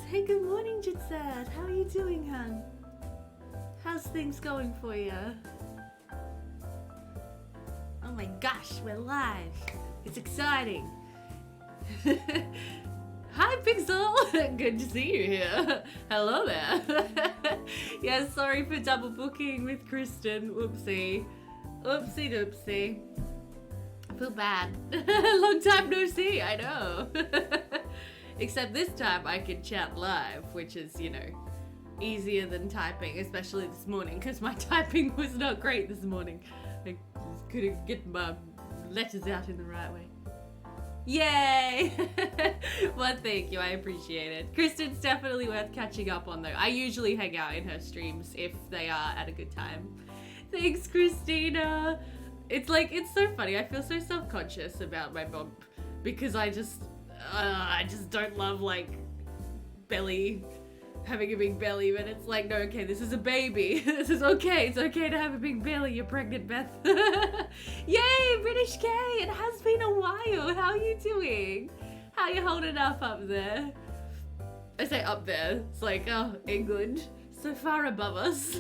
Hey, good morning, Jitsad. How are you doing, hon? How's things going for you? Oh my gosh, we're live. It's exciting. Hi, Pixel. Good to see you here. Hello there. Yeah, sorry for double booking with Kristen. Whoopsie. Oopsie doopsie. I feel bad. Long time no see, I know. Except this time I can chat live, which is, you know, easier than typing, especially this morning, because my typing was not great this morning. I just couldn't get my letters out in the right way. Yay! Well, thank you, I appreciate it. Kristen's definitely worth catching up on, though. I usually hang out in her streams if they are at a good time. Thanks, Christina! It's like, it's so funny. I feel so self-conscious about my bump because I just don't love, like, having a big belly, but it's like, no, okay, this is a baby. This is okay. It's okay to have a big belly. You're pregnant, Beth. Yay, British K! It has been a while. How are you doing? How you holding up there? I say up there. It's like, oh, England. So far above us.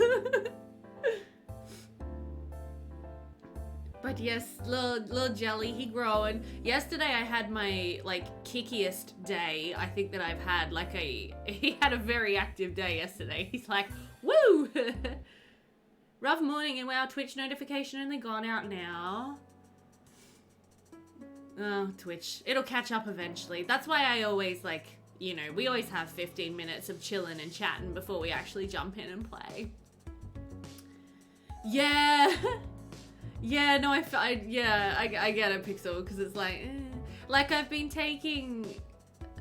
But yes, little jelly, he growing. Yesterday I had my, like, kickiest day I think that I've had. Like, he had a very active day yesterday. He's like, woo! Rough morning, and wow, Twitch notification only gone out now. Oh, Twitch. It'll catch up eventually. That's why I always, like, you know, we always have 15 minutes of chilling and chatting before we actually jump in and play. Yeah! Yeah, no, I get it, Pixel, because it's like, like I've been taking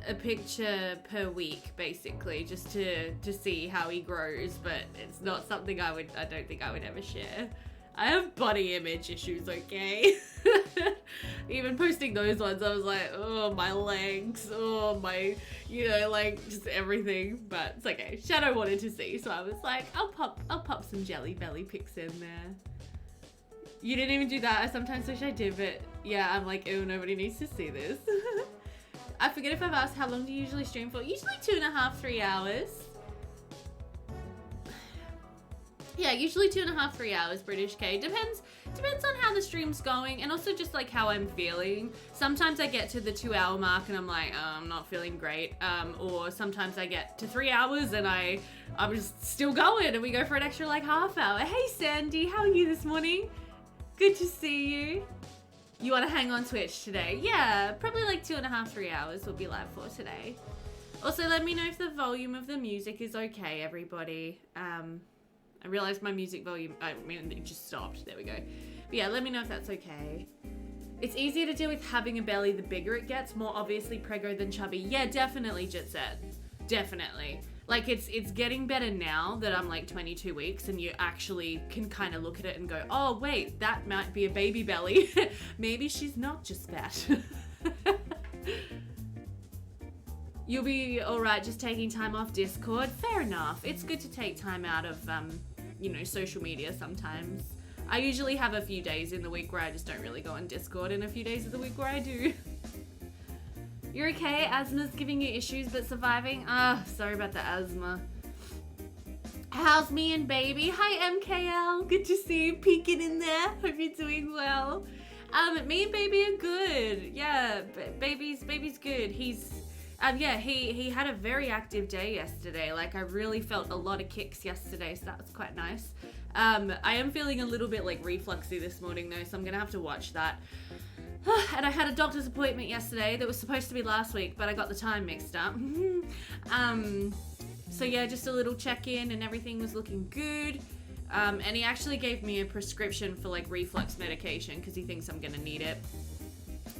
a picture per week, basically, just to see how he grows, but it's not something I don't think I would ever share. I have body image issues, okay? Even posting those ones, I was like, oh, my legs, oh, my, you know, like, just everything, but it's okay. Shadow wanted to see, so I was like, I'll pop some jelly belly pics in there. You didn't even do that. I sometimes wish I did, but yeah, I'm like, ew, nobody needs to see this. I forget if I've asked, how long do you usually stream for? Usually 2.5, 3 hours. Yeah, usually 2.5, 3 hours, British K. Depends on how the stream's going, and also just like how I'm feeling. Sometimes I get to the 2-hour mark and I'm like, oh, I'm not feeling great. Or sometimes I get to 3 hours and I'm just still going, and we go for an extra like half hour. Hey Sandy, how are you this morning? Good to see you. You want to hang on Twitch today? Yeah, probably like 2.5, 3 hours we'll be live for today. Also, let me know if the volume of the music is okay, everybody. I realized my music volume, it just stopped. There we go. But yeah, let me know if that's okay. It's easier to deal with having a belly the bigger it gets, more obviously preggo than chubby. Yeah, definitely, Jitset. Definitely. Like, it's getting better now that I'm like 22 weeks and you actually can kind of look at it and go, oh, wait, that might be a baby belly. Maybe she's not just fat. You'll be all right just taking time off Discord. Fair enough. It's good to take time out of, you know, social media sometimes. I usually have a few days in the week where I just don't really go on Discord, and a few days of the week where I do. You're okay? Asthma's giving you issues, but surviving? Sorry about the asthma. How's me and baby? Hi, MKL. Good to see you peeking in there. Hope you're doing well. Me and baby are good. Yeah, baby's good. He's, yeah, he had a very active day yesterday. Like, I really felt a lot of kicks yesterday, so that was quite nice. I am feeling a little bit, like, refluxy this morning, though, so I'm gonna have to watch that. And I had a doctor's appointment yesterday that was supposed to be last week, but I got the time mixed up. So yeah, just a little check-in and everything was looking good. And he actually gave me a prescription for like reflux medication because he thinks I'm gonna need it.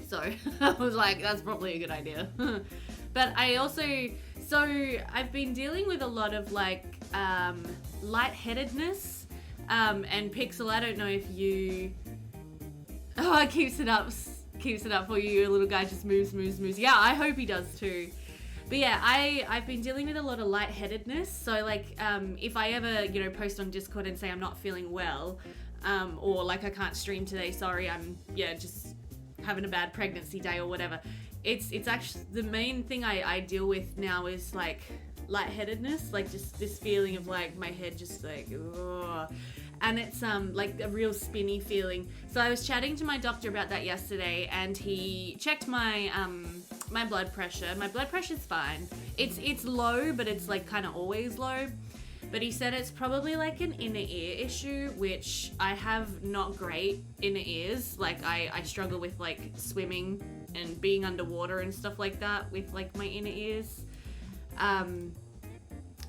So I was like, that's probably a good idea. But I also, so I've been dealing with a lot of like lightheadedness. And Pixel, I don't know if you, oh, it keeps it up for you. Your little guy just moves. Yeah, I hope he does too. But yeah, I've been dealing with a lot of lightheadedness. So like, if I ever, you know, post on Discord and say I'm not feeling well, or like I can't stream today, sorry, I'm, yeah, just having a bad pregnancy day or whatever. It's actually, the main thing I deal with now is like lightheadedness, like just this feeling of like my head just like, ugh. And it's like a real spinny feeling. So I was chatting to my doctor about that yesterday, and he checked my my blood pressure. My blood pressure's fine. It's low, but it's like kind of always low. But he said it's probably like an inner ear issue, which I have not great inner ears. Like I struggle with like swimming and being underwater and stuff like that with like my inner ears.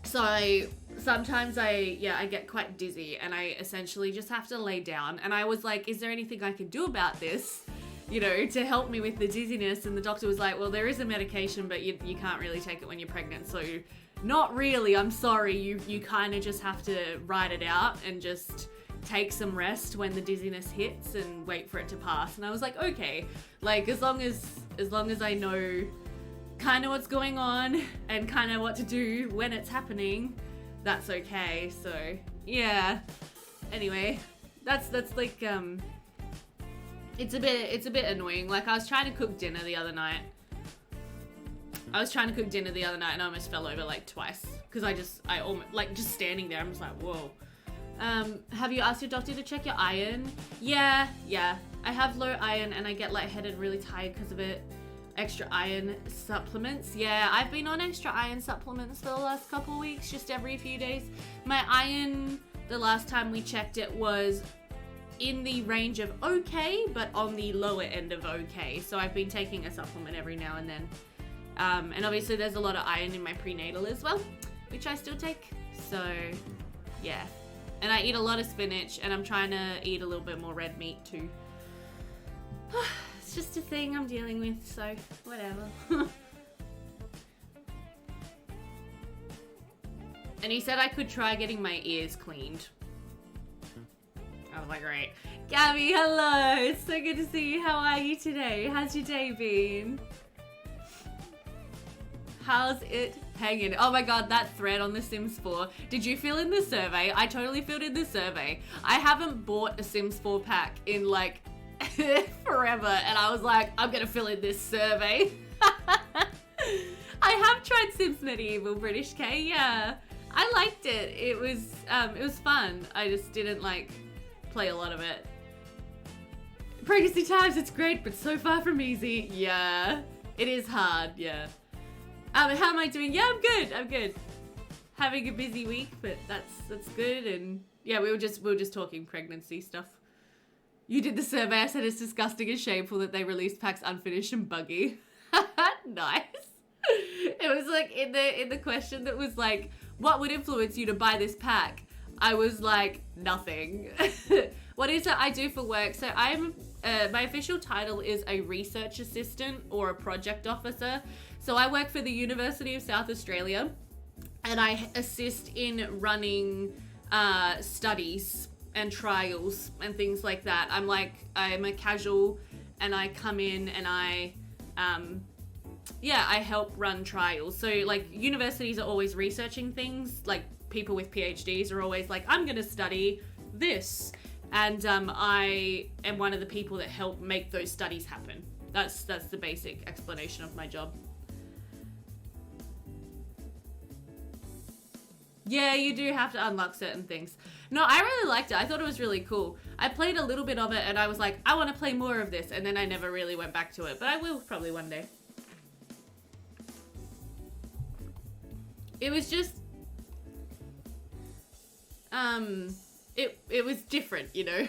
So sometimes I get quite dizzy, and I essentially just have to lay down. And I was like, is there anything I can do about this, you know, to help me with the dizziness? And the doctor was like, well, there is a medication, but you can't really take it when you're pregnant. So not really, I'm sorry. You kind of just have to ride it out and just take some rest when the dizziness hits and wait for it to pass. And I was like, okay, like as long as I know kind of what's going on and kind of what to do when it's happening, that's okay. So yeah, anyway, that's like it's a bit annoying. Like I was trying to cook dinner the other night and I almost fell over like twice because I almost like just standing there, I'm just like, whoa. Have you asked your doctor to check your iron? Yeah, I have low iron and I get lightheaded, really tired because of it. Extra iron supplements. Yeah, I've been on extra iron supplements for the last couple weeks, just every few days. My iron, the last time we checked it, was in the range of okay, but on the lower end of okay. So I've been taking a supplement every now and then. And obviously there's a lot of iron in my prenatal as well, which I still take. So yeah. And I eat a lot of spinach, and I'm trying to eat a little bit more red meat too. It's just a thing I'm dealing with, so whatever. And he said I could try getting my ears cleaned. I was like, great. Gabby, hello. It's so good to see you. How are you today? How's your day been? How's it hanging? Oh my god, that thread on The Sims 4. Did you fill in the survey? I totally filled in the survey. I haven't bought a Sims 4 pack in like forever, and I was like, I'm gonna fill in this survey. I have tried Sims Medieval, British K, yeah. I liked it. It was fun. I just didn't like play a lot of it. Pregnancy times, it's great, but so far from easy. Yeah, it is hard, yeah. How am I doing? Yeah, I'm good. Having a busy week, but that's good. And yeah, we were just talking pregnancy stuff. You did the survey. I said it's disgusting and shameful that they released packs unfinished and buggy. Nice. It was like in the question that was like, what would influence you to buy this pack? I was like, nothing. What is it I do for work? So I'm my official title is a research assistant or a project officer. So I work for the University of South Australia, and I assist in running studies and trials and things like that. I'm a casual, and I come in and I help run trials. So like universities are always researching things. Like people with PhDs are always like, I'm gonna study this, and I am one of the people that help make those studies happen. That's the basic explanation of my job. Yeah, you do have to unlock certain things. No, I really liked it. I thought it was really cool. I played a little bit of it and I was like, I want to play more of this. And then I never really went back to it, but I will probably one day. It was just, it was different, you know.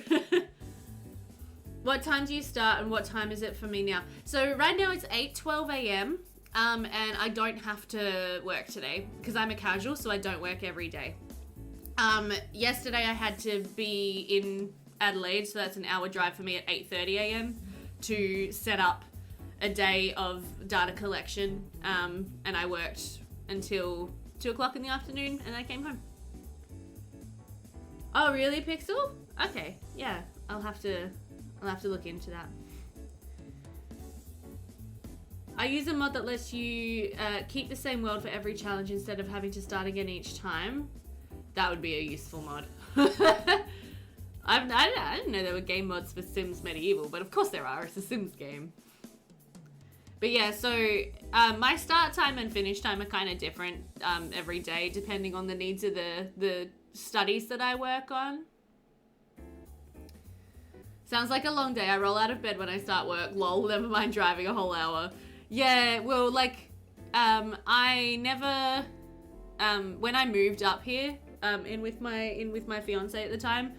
What time do you start and what time is it for me now? So right now it's 8:12 a.m. And I don't have to work today because I'm a casual, so I don't work every day. Yesterday I had to be in Adelaide, so that's an hour drive for me at 8:30 a.m. to set up a day of data collection. And I worked until 2 o'clock in the afternoon and I came home. Oh, really, Pixel? Okay, yeah, I'll have to look into that. I use a mod that lets you keep the same world for every challenge instead of having to start again each time. That would be a useful mod. I didn't know there were game mods for Sims Medieval, but of course there are. It's a Sims game. But yeah, so my start time and finish time are kind of different every day, depending on the needs of the studies that I work on. Sounds like a long day. I roll out of bed when I start work. Lol, never mind driving a whole hour. Yeah, well, like, I never, when I moved up here, in with my fiance at the time,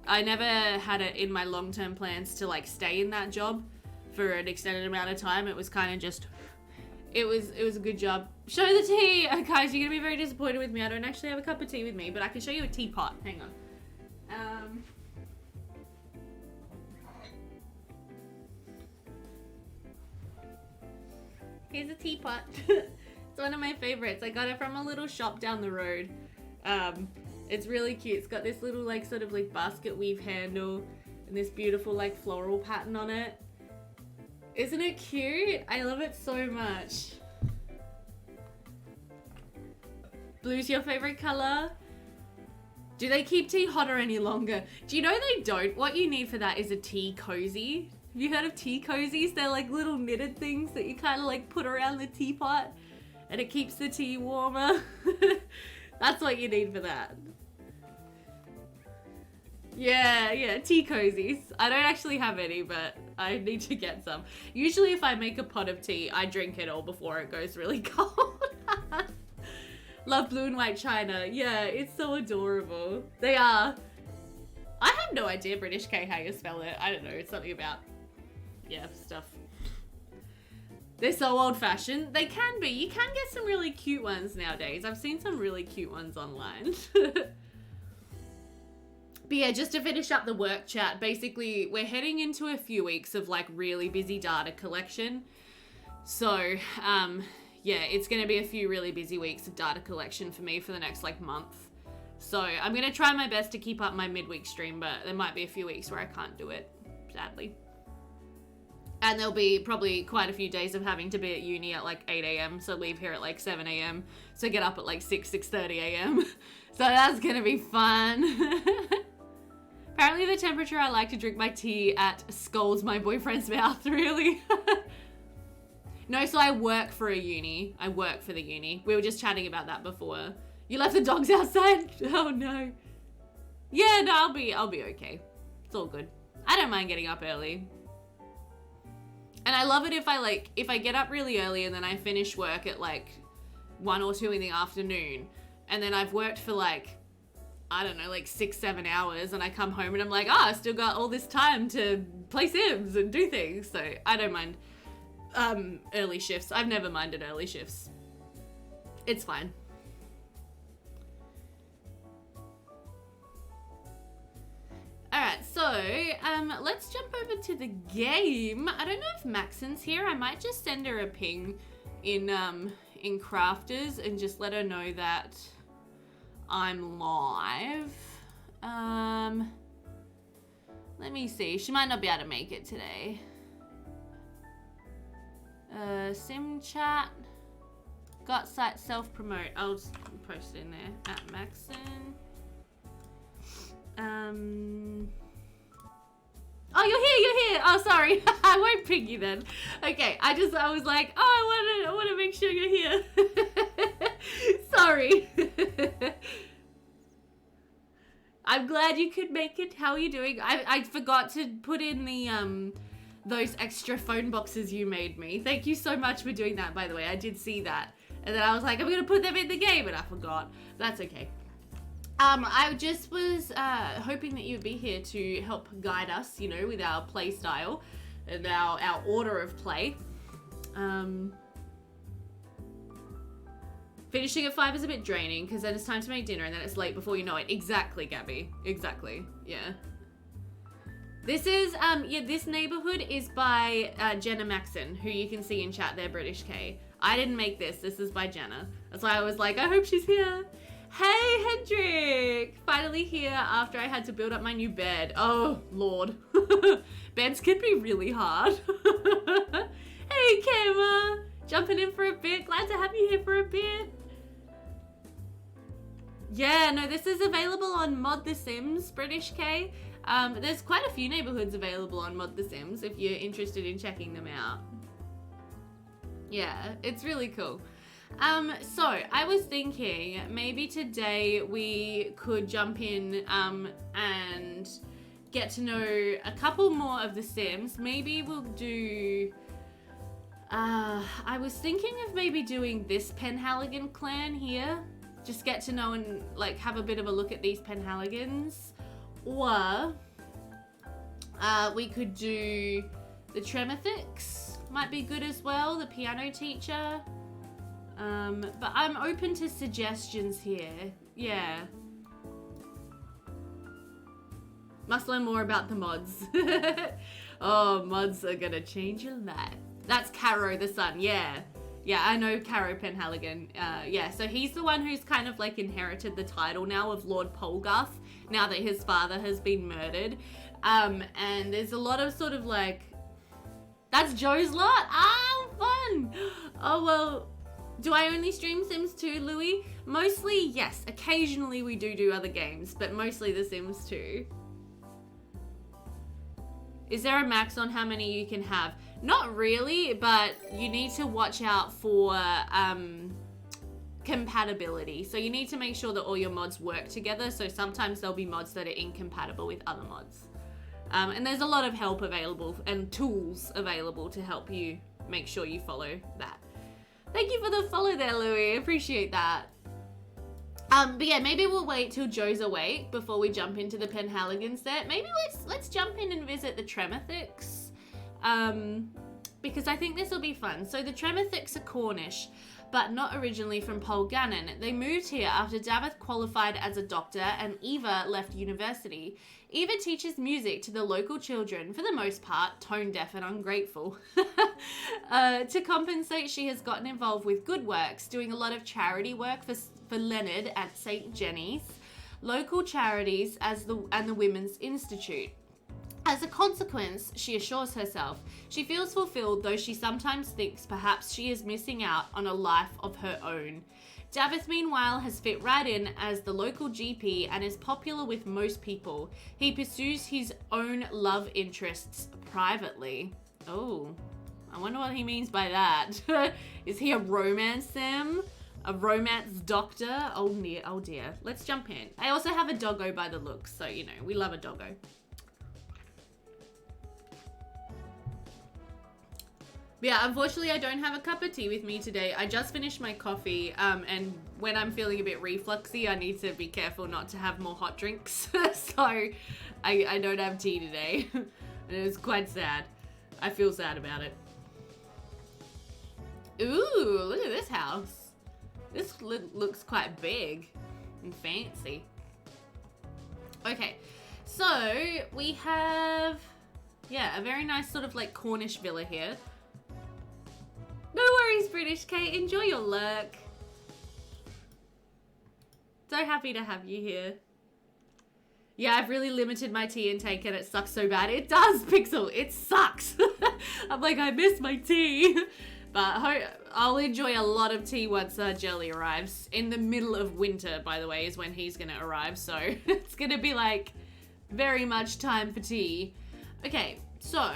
I never had it in my long-term plans to like stay in that job for an extended amount of time. It was kind of just, it was a good job. Show the tea! Guys, you're gonna be very disappointed with me. I don't actually have a cup of tea with me, but I can show you a teapot. Hang on. Here's a teapot. It's one of my favorites. I got it from a little shop down the road. It's really cute. It's got this little like sort of like basket weave handle and this beautiful like floral pattern on it. Isn't it cute? I love it so much. Blue's your favorite color? Do they keep tea hotter any longer? Do you know they don't? What you need for that is a tea cozy. Have you heard of tea cozies? They're like little knitted things that you kind of like put around the teapot and it keeps the tea warmer. That's what you need for that. Yeah, tea cozies. I don't actually have any, but I need to get some. Usually if I make a pot of tea, I drink it all before it goes really cold. Love blue and white china. Yeah, it's so adorable. They are. I have no idea, British K, how you spell it. I don't know. It's something about, yeah, stuff. They're so old-fashioned. They can be. You can get some really cute ones nowadays. I've seen some really cute ones online. But yeah, just to finish up the work chat, basically we're heading into a few weeks of like really busy data collection. So, yeah, it's going to be a few really busy weeks of data collection for me for the next like month. So I'm going to try my best to keep up my midweek stream, but there might be a few weeks where I can't do it, sadly. And there'll be probably quite a few days of having to be at uni at like 8 a.m. So leave here at like 7 a.m. So get up at like 6:30 a.m. So that's going to be fun. Apparently the temperature I like to drink my tea at scolds my boyfriend's mouth, really. No, so I work for a uni. I work for the uni. We were just chatting about that before. You left the dogs outside? Oh no. Yeah, no, I'll be okay. It's all good. I don't mind getting up early. And I love it if I get up really early and then I finish work at like 1 or 2 in the afternoon. And then I've worked for like, I don't know, like 6-7 hours, and I come home and I'm like, I still got all this time to play Sims and do things. So I don't mind early shifts. I've never minded early shifts. It's fine. Alright, so let's jump over to the game. I don't know if Maxon's here. I might just send her a ping in Crafters and just let her know that I'm live. Let me see. She might not be able to make it today. Sim chat. Got site self-promote. I'll just post it in there at Maxon. Oh, you're here. Oh, sorry. I won't ping you then. Okay, I was like, oh, I want to make sure you're here. Sorry. I'm glad you could make it. How are you doing? I forgot to put in the those extra phone boxes you made me. Thank you so much for doing that, by the way. I did see that. And then I was like, I'm gonna put them in the game, and I forgot. That's okay. I just was hoping that you'd be here to help guide us, you know, with our play style and our order of play. Finishing at 5 is a bit draining because then it's time to make dinner and then it's late before you know it. Exactly, Gabby. Exactly. Yeah. This is, this neighborhood is by Jenna Maxon, who you can see in chat there, British K. I didn't make this. This is by Jenna. That's why I was like, I hope she's here. Hey, Hendrik! Finally here after I had to build up my new bed. Oh, Lord. Beds can be really hard. Hey, Kama! Jumping in for a bit. Glad to have you here for a bit. Yeah, no, this is available on Mod The Sims, British K. There's quite a few neighborhoods available on Mod The Sims if you're interested in checking them out. Yeah, it's really cool. So I was thinking maybe today we could jump in and get to know a couple more of the Sims. Maybe we'll do... I was thinking of maybe doing this Penhaligon clan here. Just get to know and like have a bit of a look at these Penhaligons. Or we could do the Tremothyks. Might be good as well, the piano teacher. But I'm open to suggestions here. Yeah. Must learn more about the mods. Oh, mods are gonna change your life. That's Caro the son, yeah. Yeah, I know Caro Penhaligon. Yeah, so he's the one who's kind of like inherited the title now of Lord Polgarth, now that his father has been murdered. And there's a lot of sort of like, that's Joe's lot? Ah, fun! Oh, well, do I only stream Sims 2, Louis? Mostly, yes. Occasionally we do other games, but mostly the Sims 2. Is there a max on how many you can have? Not really, but you need to watch out for compatibility. So you need to make sure that all your mods work together. So sometimes there'll be mods that are incompatible with other mods. And there's a lot of help available and tools available to help you make sure you follow that. Thank you for the follow there, Louis. Appreciate that. But yeah, maybe we'll wait till Joe's awake before we jump into the Penhaligon set. Maybe let's jump in and visit the Tremothyks. Because I think this will be fun. So the Tremothyks are Cornish, but not originally from Polgannon. They moved here after Davith qualified as a doctor and Eva left university. Eva teaches music to the local children, for the most part, tone deaf and ungrateful. To compensate, she has gotten involved with good works, doing a lot of charity work for Leonard at St. Jenny's, local charities and the Women's Institute. As a consequence, she assures herself, she feels fulfilled, though she sometimes thinks perhaps she is missing out on a life of her own. Davith, meanwhile, has fit right in as the local GP and is popular with most people. He pursues his own love interests privately. Oh, I wonder what he means by that. Is he a romance sim? A romance doctor? Oh dear, oh dear. Let's jump in. I also have a doggo by the looks, so you know, we love a doggo. Yeah, unfortunately I don't have a cup of tea with me today. I just finished my coffee, and when I'm feeling a bit refluxy, I need to be careful not to have more hot drinks. So I don't have tea today. And it was quite sad. I feel sad about it. Ooh, look at this house. This looks quite big and fancy. Okay, so we have, yeah, a very nice sort of like Cornish villa here. No worries, British Kate. Enjoy your lurk. So happy to have you here. Yeah, I've really limited my tea intake and it sucks so bad. It does, Pixel. It sucks. I'm like, I miss my tea. But I'll enjoy a lot of tea once Jelly arrives. In the middle of winter, by the way, is when he's going to arrive. So it's going to be like very much time for tea. Okay, so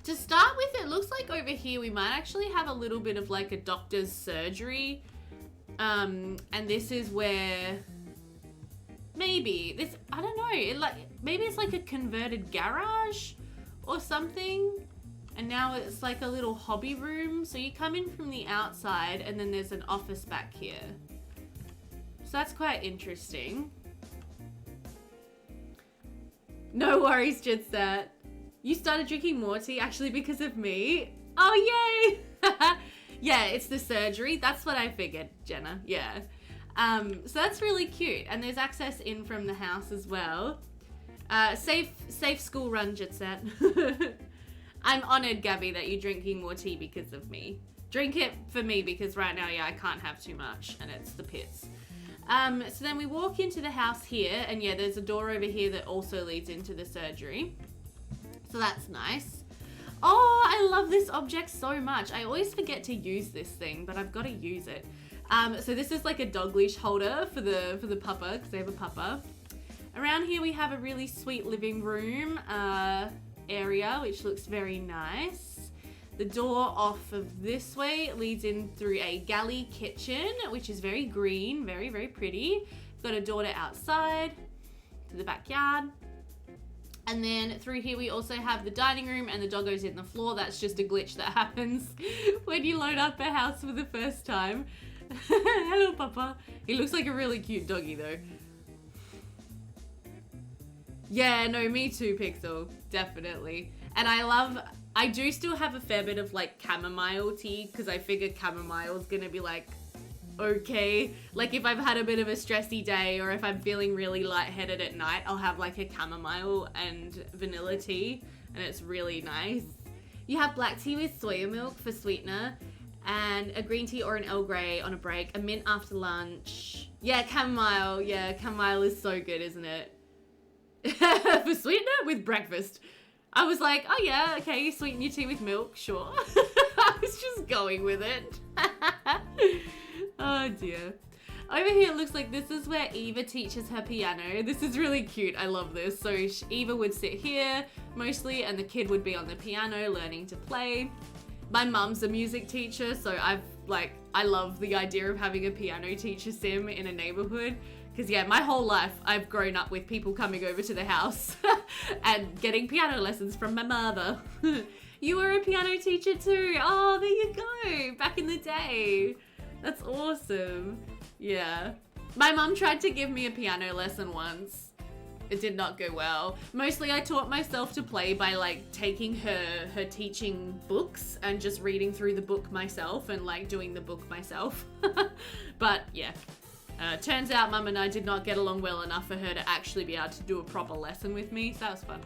to start with, it looks like over here we might actually have a little bit of like a doctor's surgery. And this is where maybe this, I don't know, maybe it's like a converted garage or something. And now it's like a little hobby room. So you come in from the outside and then there's an office back here. So that's quite interesting. No worries, Jitsat. You started drinking more tea actually because of me. Oh, yay! Yeah, it's the surgery. That's what I figured, Jenna. Yeah. So that's really cute. And there's access in from the house as well. Safe school run, Jitsat. I'm honored, Gabby, that you're drinking more tea because of me. Drink it for me because right now, yeah, I can't have too much and it's the pits. So then we walk into the house here and yeah, there's a door over here that also leads into the surgery. So that's nice. Oh, I love this object so much. I always forget to use this thing, but I've got to use it. So this is like a dog leash holder for the puppa, because they have a puppa. Around here we have a really sweet living room area, which looks very nice. The door off of this way leads in through a galley kitchen, which is very green, very, very pretty. Got a door to outside, to the backyard. And then through here we also have the dining room and the doggo's in the floor. That's just a glitch that happens when you load up a house for the first time. Hello, Papa. He looks like a really cute doggy though. Yeah, no, me too, Pixel. Definitely. And I do still have a fair bit of like chamomile tea because I figure chamomile is gonna be like okay. Like if I've had a bit of a stressy day or if I'm feeling really lightheaded at night, I'll have like a chamomile and vanilla tea and it's really nice. You have black tea with soya milk for sweetener and a green tea or an Earl Grey on a break, a mint after lunch. Yeah, chamomile. Yeah, chamomile is so good, isn't it? For sweetener with breakfast. I was like, oh yeah, okay, you sweeten your tea with milk, sure. I was just going with it. Oh dear. Over here it looks like this is where Eva teaches her piano. This is really cute, I love this. So Eva would sit here mostly and the kid would be on the piano learning to play. My mum's a music teacher, so I love the idea of having a piano teacher sim in a neighborhood. Because yeah, my whole life I've grown up with people coming over to the house and getting piano lessons from my mother. You were a piano teacher too. Oh, there you go. Back in the day. That's awesome. Yeah. My mum tried to give me a piano lesson once. It did not go well. Mostly I taught myself to play by like taking her teaching books and just reading through the book myself and like doing the book myself. But yeah. Turns out Mum and I did not get along well enough for her to actually be able to do a proper lesson with me, so that was fun.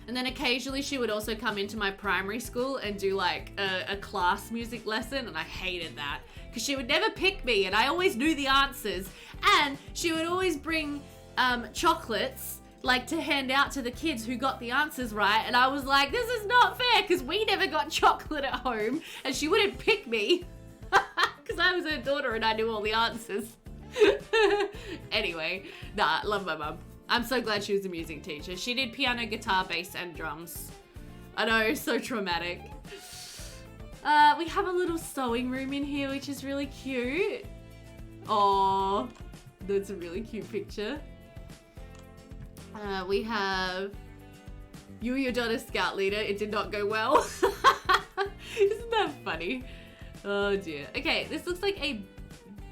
And then occasionally she would also come into my primary school and do like a class music lesson, and I hated that because she would never pick me and I always knew the answers, and she would always bring chocolates like to hand out to the kids who got the answers right, and I was like, this is not fair because we never got chocolate at home and she wouldn't pick me. Because I was her daughter and I knew all the answers. Anyway, nah, love my mum. I'm so glad she was a music teacher. She did piano, guitar, bass, and drums. I know, so traumatic. We have a little sewing room in here, which is really cute. Aww, that's a really cute picture. We have you and your daughter scout leader. It did not go well. Isn't that funny? Oh dear. Okay, this looks like a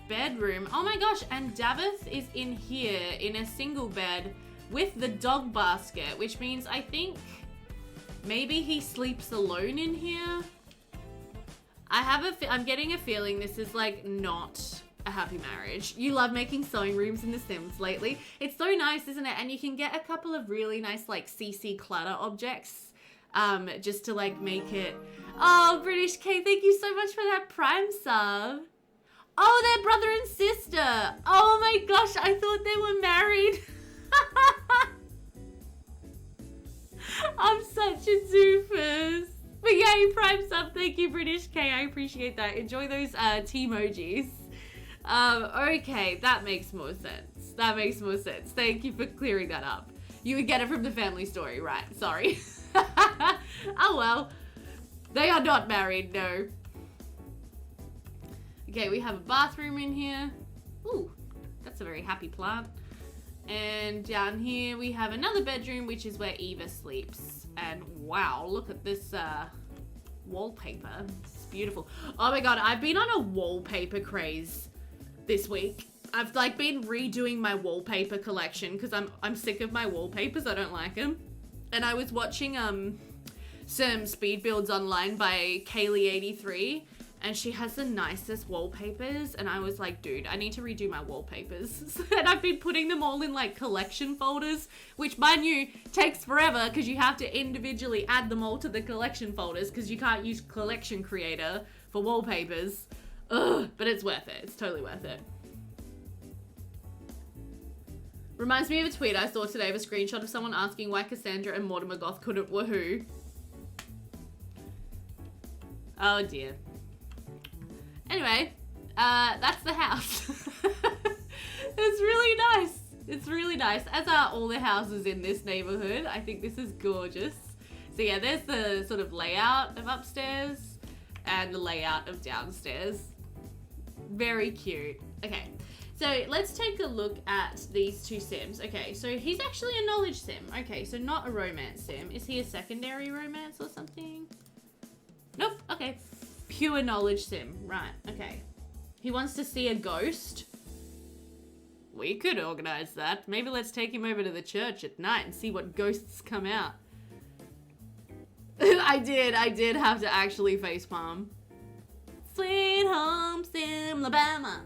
bedroom. Oh my gosh, and Davith is in here in a single bed with the dog basket, which means I think maybe he sleeps alone in here. I'm getting a feeling this is like not a happy marriage. You love making sewing rooms in The Sims lately. It's so nice, isn't it? And you can get a couple of really nice like CC clutter objects just to like make it. Oh, British K, thank you so much for that Prime sub. Oh, they're brother and sister. Oh my gosh, I thought they were married. I'm such a doofus. But yay, Prime sub, thank you, British K, I appreciate that. Enjoy those T-emojis. Okay, that makes more sense. That makes more sense. Thank you for clearing that up. You would get it from the family story, right? Sorry. Oh well. They are not married, no. Okay, we have a bathroom in here. Ooh, that's a very happy plant. And down here we have another bedroom, which is where Eva sleeps. And wow, look at this wallpaper. It's beautiful. Oh my god, I've been on a wallpaper craze this week. I've like been redoing my wallpaper collection because I'm sick of my wallpapers. I don't like them. And I was watching some speed builds online by Kaylee83, and she has the nicest wallpapers, and I was like, dude, I need to redo my wallpapers. And I've been putting them all in like collection folders, which mind you takes forever because you have to individually add them all to the collection folders because you can't use Collection Creator for wallpapers. Ugh, but it's worth it. It's totally worth it. Reminds me of a tweet I saw today of a screenshot of someone asking why Cassandra and Mortimer Goth couldn't woohoo. Oh dear. Anyway, that's the house. It's really nice. It's really nice, as are all the houses in this neighborhood. I think this is gorgeous. So yeah, there's the sort of layout of upstairs and the layout of downstairs. Very cute. Okay, so let's take a look at these two sims. Okay, so he's actually a knowledge sim. Okay, so not a romance sim. Is he a secondary romance or something? Nope, okay. Pure knowledge sim, right, okay. He wants to see a ghost. We could organize that. Maybe let's take him over to the church at night and see what ghosts come out. I did have to actually facepalm. Sweet home sim, Alabama.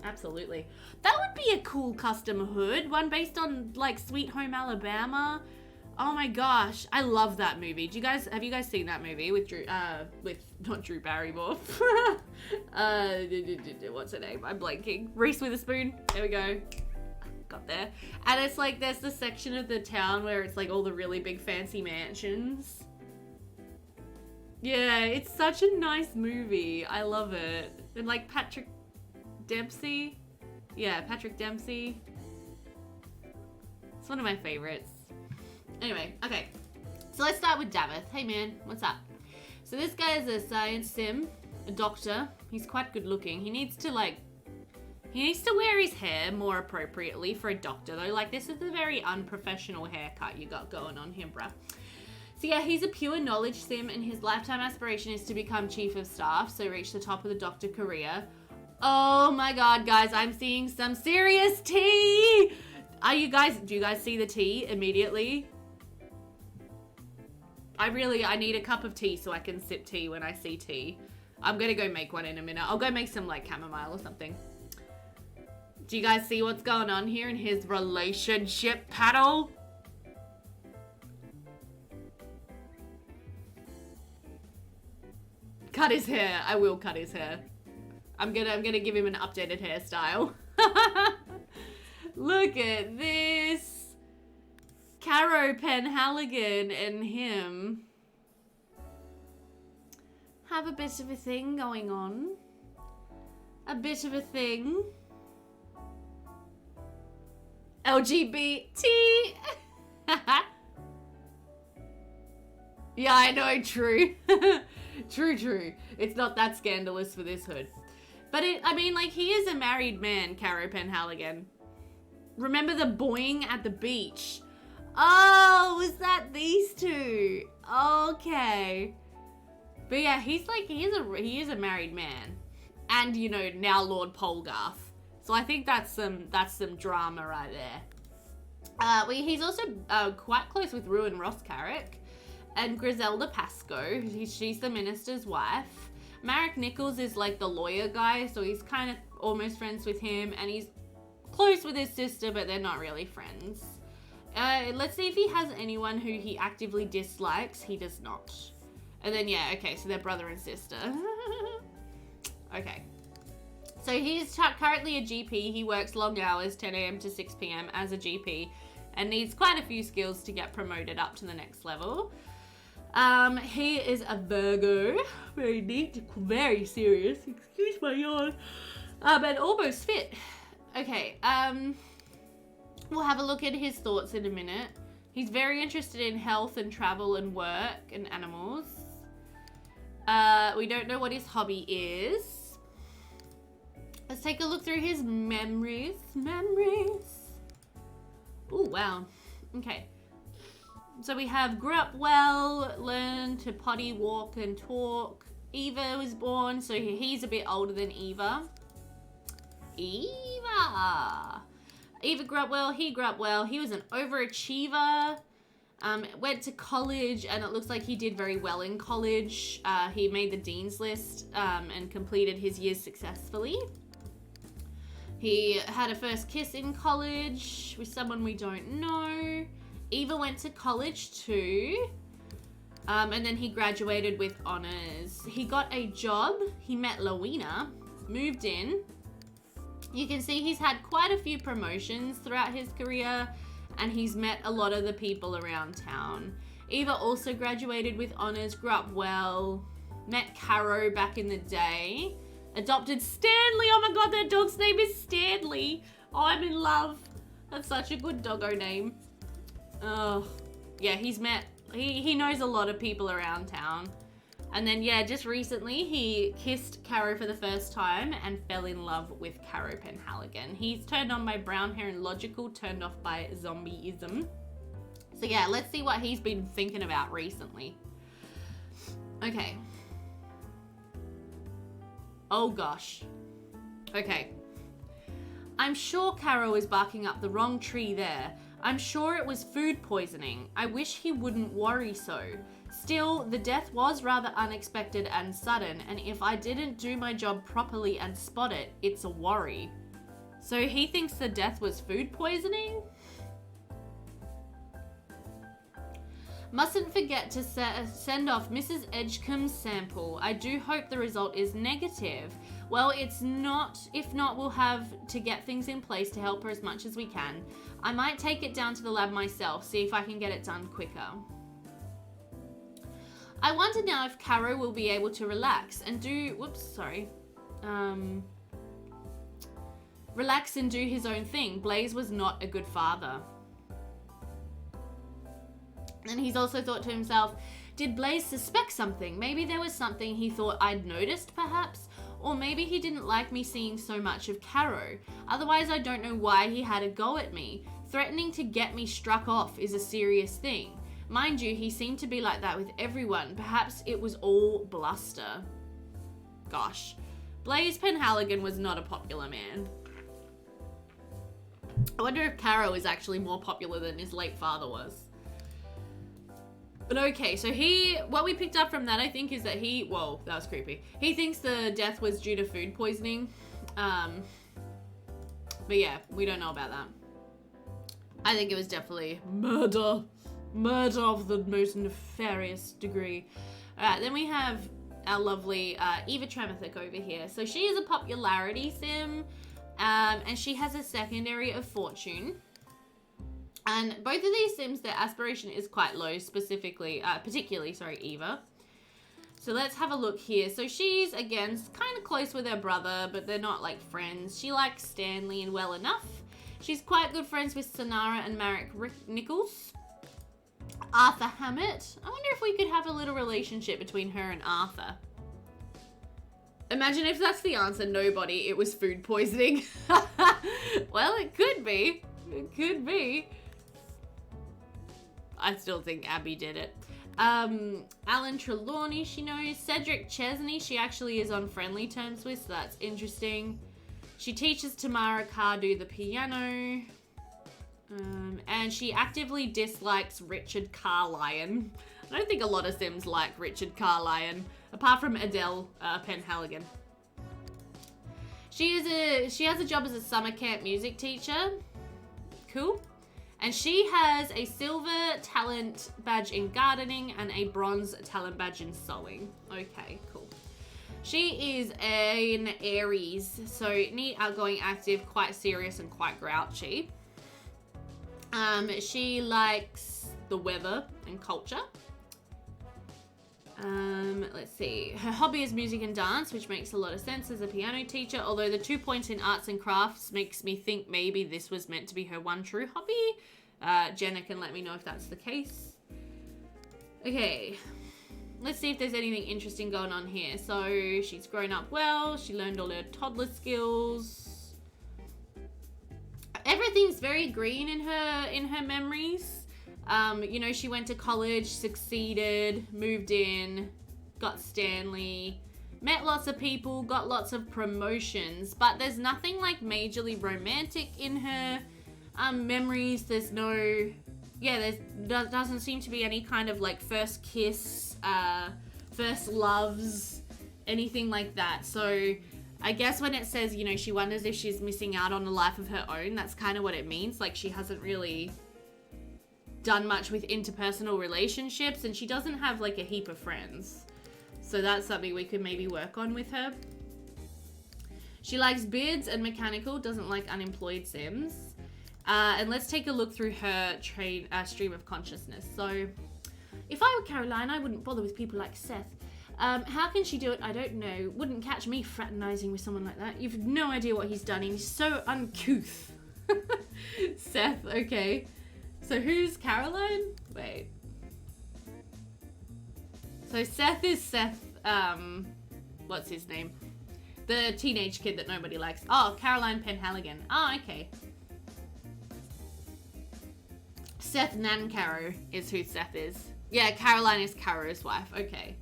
Absolutely. That would be a cool custom hood, one based on like Sweet Home Alabama. Oh my gosh, I love that movie. Have you guys seen that movie with not Drew Barrymore? What's her name? I'm blanking. Reese Witherspoon. There we go. Got there. And it's like there's the section of the town where it's like all the really big fancy mansions. Yeah, it's such a nice movie. I love it. And like Patrick Dempsey. Yeah, Patrick Dempsey. It's one of my favorites. Anyway, okay. So let's start with Davith. Hey man, what's up? So this guy is a science sim, a doctor. He's quite good looking. He needs to wear his hair more appropriately for a doctor though. Like this is a very unprofessional haircut you got going on here, bruh. So yeah, he's a pure knowledge sim and his lifetime aspiration is to become chief of staff, so reach the top of the doctor career. Oh my god, guys, I'm seeing some serious tea! Do you guys see the tea immediately? I need a cup of tea so I can sip tea when I see tea. I'm gonna go make one in a minute. I'll go make some like chamomile or something. Do you guys see what's going on here in his relationship paddle? Cut his hair. I will cut his hair. I'm gonna give him an updated hairstyle. Look at this. Caro Penhaligon and him have a bit of a thing going on. A bit of a thing. LGBT. Yeah, I know, true. True. It's not that scandalous for this hood. But he is a married man, Caro Penhaligon. Remember the boing at the beach? Oh, was that these two? Okay. But yeah, he is a married man. And, you know, now Lord Polgarth. So I think that's some drama right there. He's also quite close with Ruin Rosscarrick and Griselda Pascoe. She's the minister's wife. Marek Nichols is like the lawyer guy, so he's kind of almost friends with him, and he's close with his sister, but they're not really friends. Let's see if he has anyone who he actively dislikes. He does not. And then, yeah, okay, so they're brother and sister. Okay. So he's currently a GP. He works long hours, 10 a.m. to 6 p.m. as a GP, and needs quite a few skills to get promoted up to the next level. He is a Virgo. Very neat, very serious. Excuse my yawn. But almost fit. Okay, we'll have a look at his thoughts in a minute. He's very interested in health and travel and work and animals. We don't know what his hobby is. Let's take a look through his memories. Oh, wow. Okay. So we have grew up well, learned to potty, walk and talk. Eva was born, so he's a bit older than Eva. Eva grew up well, he grew up well. He was an overachiever. Went to college, and it looks like he did very well in college. He made the dean's list and completed his years successfully. He had a first kiss in college with someone we don't know. Eva went to college too. And then he graduated with honors. He got a job. He met Lowena, moved in. You can see he's had quite a few promotions throughout his career, and he's met a lot of the people around town. Eva also graduated with honors, grew up well, met Caro back in the day, adopted Stanley. Oh my god, their dog's name is Stanley. Oh, I'm in love. That's such a good doggo name. Oh, yeah, he's met He knows a lot of people around town. And then, yeah, just recently he kissed Caro for the first time and fell in love with Caro Penhaligon. He's turned on by brown hair and logical, turned off by zombieism. So yeah, let's see what he's been thinking about recently. Okay. Oh gosh. Okay. I'm sure Caro is barking up the wrong tree there. I'm sure it was food poisoning. I wish he wouldn't worry so. Still, the death was rather unexpected and sudden, and if I didn't do my job properly and spot it, it's a worry. So he thinks the death was food poisoning? Mustn't forget to send off Mrs. Edgecombe's sample. I do hope the result is negative. Well, it's not. If not, we'll have to get things in place to help her as much as we can. I might take it down to the lab myself, see if I can get it done quicker. I wonder now if Caro will be able to relax and do, relax and do his own thing. Blaze was not a good father. And he's also thought to himself, did Blaze suspect something? Maybe there was something he thought I'd noticed, perhaps? Or maybe he didn't like me seeing so much of Caro. Otherwise, I don't know why he had a go at me. Threatening to get me struck off is a serious thing. Mind you, he seemed to be like that with everyone. Perhaps it was all bluster. Gosh. Blaze Penhaligon was not a popular man. I wonder if Caro is actually more popular than his late father was. But okay, so what we picked up from that, I think, is that whoa, that was creepy. He thinks the death was due to food poisoning. But yeah, we don't know about that. I think it was definitely murder. Murder of the most nefarious degree. Alright, then we have our lovely Eva Tremethyk over here. So she is a popularity sim, and she has a secondary of fortune. And both of these sims, their aspiration is quite low, particularly Eva. So let's have a look here. So she's, again, kind of close with her brother, but they're not, like, friends. She likes Stanley and well enough. She's quite good friends with Sonara and Marek Nichols. Arthur Hammett. I wonder if we could have a little relationship between her and Arthur. Imagine if that's the answer, nobody. It was food poisoning. Well, it could be. It could be. I still think Abby did it. Alan Trelawney, she knows. Cedric Chesney, she actually is on friendly terms with, so that's interesting. She teaches Tamara Cardew the piano. And she actively dislikes Richard Carlyon. I don't think a lot of sims like Richard Carlyon, apart from Adele Penhaligon. She has a job as a summer camp music teacher. Cool. And she has a silver talent badge in gardening and a bronze talent badge in sewing. Okay, cool. She is an Aries, so neat, outgoing, active, quite serious, and quite grouchy. She likes the weather and culture. Let's see. Her hobby is music and dance, which makes a lot of sense as a piano teacher, although the 2 points in arts and crafts makes me think maybe this was meant to be her one true hobby. Jenna can let me know if that's the case. Okay. Let's see if there's anything interesting going on here. So she's grown up well. She learned all her toddler skills. Everything's very green in her memories. You know, she went to college, succeeded, moved in, got Stanley, met lots of people, got lots of promotions, but there's nothing like majorly romantic in her memories. There's no, yeah, there doesn't seem to be any kind of like first kiss, first loves, anything like that. So I guess when it says, you know, she wonders if she's missing out on a life of her own, that's kind of what it means. Like, she hasn't really done much with interpersonal relationships, and she doesn't have like a heap of friends. So that's something we could maybe work on with her. She likes bids and mechanical, doesn't like unemployed sims. And let's take a look through her stream of consciousness. So, if I were Caroline, I wouldn't bother with people like Seth. How can she do it? I don't know. Wouldn't catch me fraternizing with someone like that. You've no idea what he's done. He's so uncouth. Seth, okay. So who's Caroline? Wait. So Seth is Seth, what's his name? The teenage kid that nobody likes. Oh, Caroline Penhaligon. Oh, okay. Seth Nancaro is who Seth is. Yeah, Caroline is Caro's wife. Okay.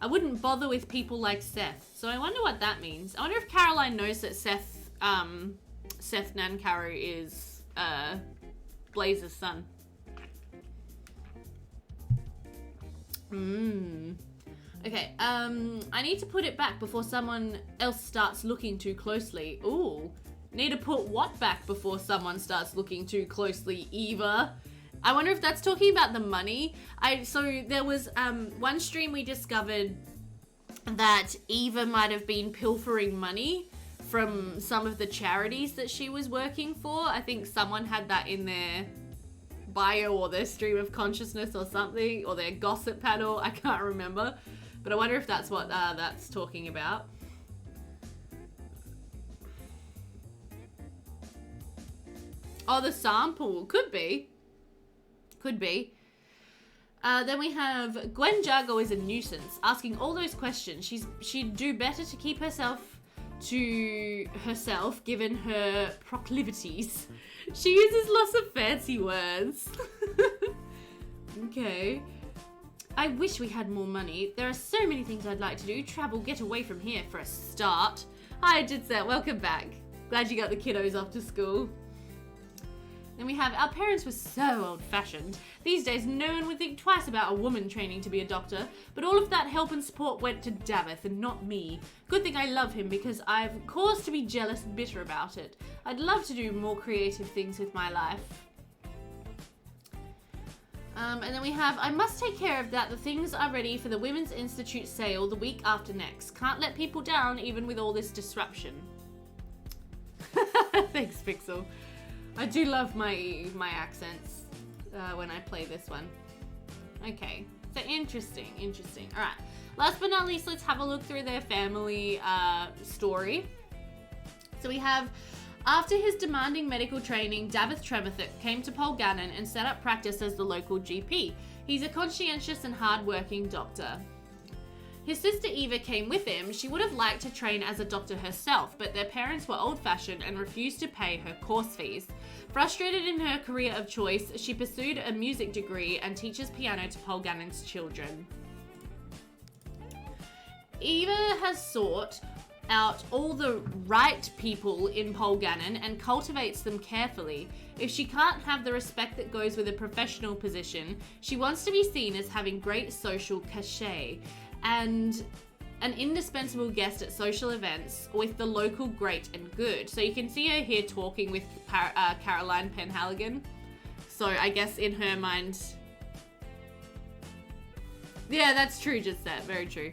I wouldn't bother with people like Seth. So I wonder what that means. I wonder if Caroline knows that Seth Nancaro is Blaze's son. Okay, I need to put it back before someone else starts looking too closely. Ooh, need to put what back before someone starts looking too closely, Eva? I wonder if that's talking about the money. So there was one stream we discovered that Eva might have been pilfering money from some of the charities that she was working for. I think someone had that in their bio or their stream of consciousness or something, or their gossip panel. I can't remember. But I wonder if that's what that's talking about. Oh, the sample. Could be. Could be. Then we have Gwen Jargo is a nuisance, asking all those questions. She'd do better to keep herself to herself, given her proclivities. She uses lots of fancy words. Okay. I wish we had more money. There are so many things I'd like to do. Travel, get away from here for a start. Hi, Jitset. Welcome back. Glad you got the kiddos off to school. Then we have, our parents were so old-fashioned. These days, no one would think twice about a woman training to be a doctor, but all of that help and support went to Davith and not me. Good thing I love him because I've cause to be jealous and bitter about it. I'd love to do more creative things with my life. And then we have, I must take care of that. The things are ready for the Women's Institute sale the week after next. Can't let people down even with all this disruption. Thanks, Pixel. I do love my accents when I play this one. Okay, so interesting. All right, last but not least, let's have a look through their family story. So we have, after his demanding medical training, Eva Tremethyk came to Polgannon and set up practice as the local GP. He's a conscientious and hard-working doctor. His sister Eva came with him. She would have liked to train as a doctor herself, but their parents were old-fashioned and refused to pay her course fees. Frustrated in her career of choice, she pursued a music degree and teaches piano to Polgannon's children. Eva has sought out all the right people in Polgannon and cultivates them carefully. If she can't have the respect that goes with a professional position, she wants to be seen as having great social cachet and an indispensable guest at social events with the local great and good. So you can see her here talking with Caroline Penhaligon. So I guess in her mind... Yeah, that's true, just that. Very true.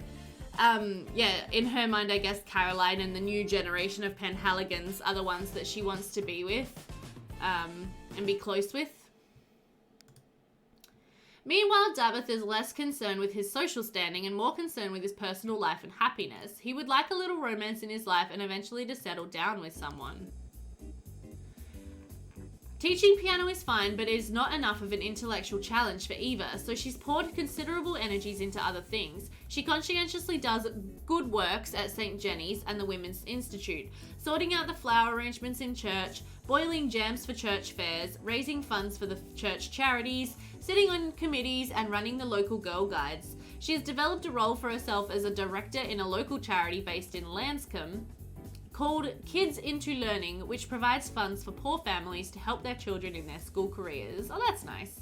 Yeah, in her mind, I guess Caroline and the new generation of Penhaligons are the ones that she wants to be with and be close with. Meanwhile, Davith is less concerned with his social standing and more concerned with his personal life and happiness. He would like a little romance in his life and eventually to settle down with someone. Teaching piano is fine, but is not enough of an intellectual challenge for Eva, so she's poured considerable energies into other things. She conscientiously does good works at St. Jenny's and the Women's Institute, sorting out the flower arrangements in church, boiling jams for church fairs, raising funds for the church charities, sitting on committees and running the local Girl Guides. She has developed a role for herself as a director in a local charity based in Lanscombe called Kids Into Learning, which provides funds for poor families to help their children in their school careers. Oh, that's nice.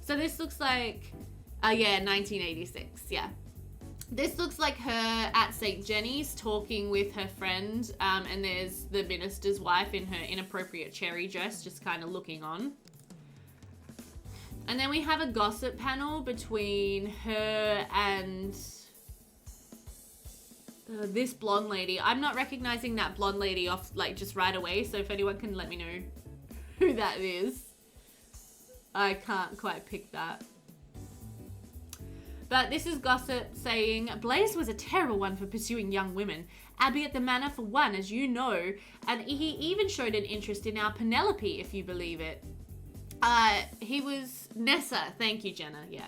So this looks like, yeah, 1986, yeah. This looks like her at St. Jenny's talking with her friend, and there's the minister's wife in her inappropriate cherry dress just kind of looking on. And then we have a gossip panel between her and this blonde lady. I'm not recognizing that blonde lady off like just right away, so if anyone can let me know who that is. I can't quite pick that. But this is gossip saying, Blaze was a terrible one for pursuing young women. Abby at the manor for one, as you know, and he even showed an interest in our Penelope, if you believe it. He was Nessa. Thank you, Jenna. Yeah.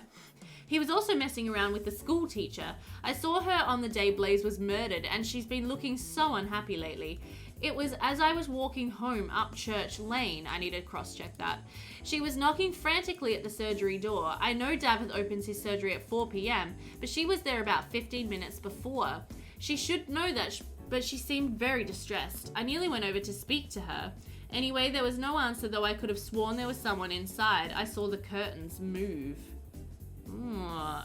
He was also messing around with the school teacher. I saw her on the day Blaze was murdered, and she's been looking so unhappy lately. It was as I was walking home up Church Lane. I need to cross-check that. She was knocking frantically at the surgery door. I know Davith opens his surgery at 4 p.m, but she was there about 15 minutes before. She should know that, but she seemed very distressed. I nearly went over to speak to her. Anyway, there was no answer, though I could have sworn there was someone inside. I saw the curtains move.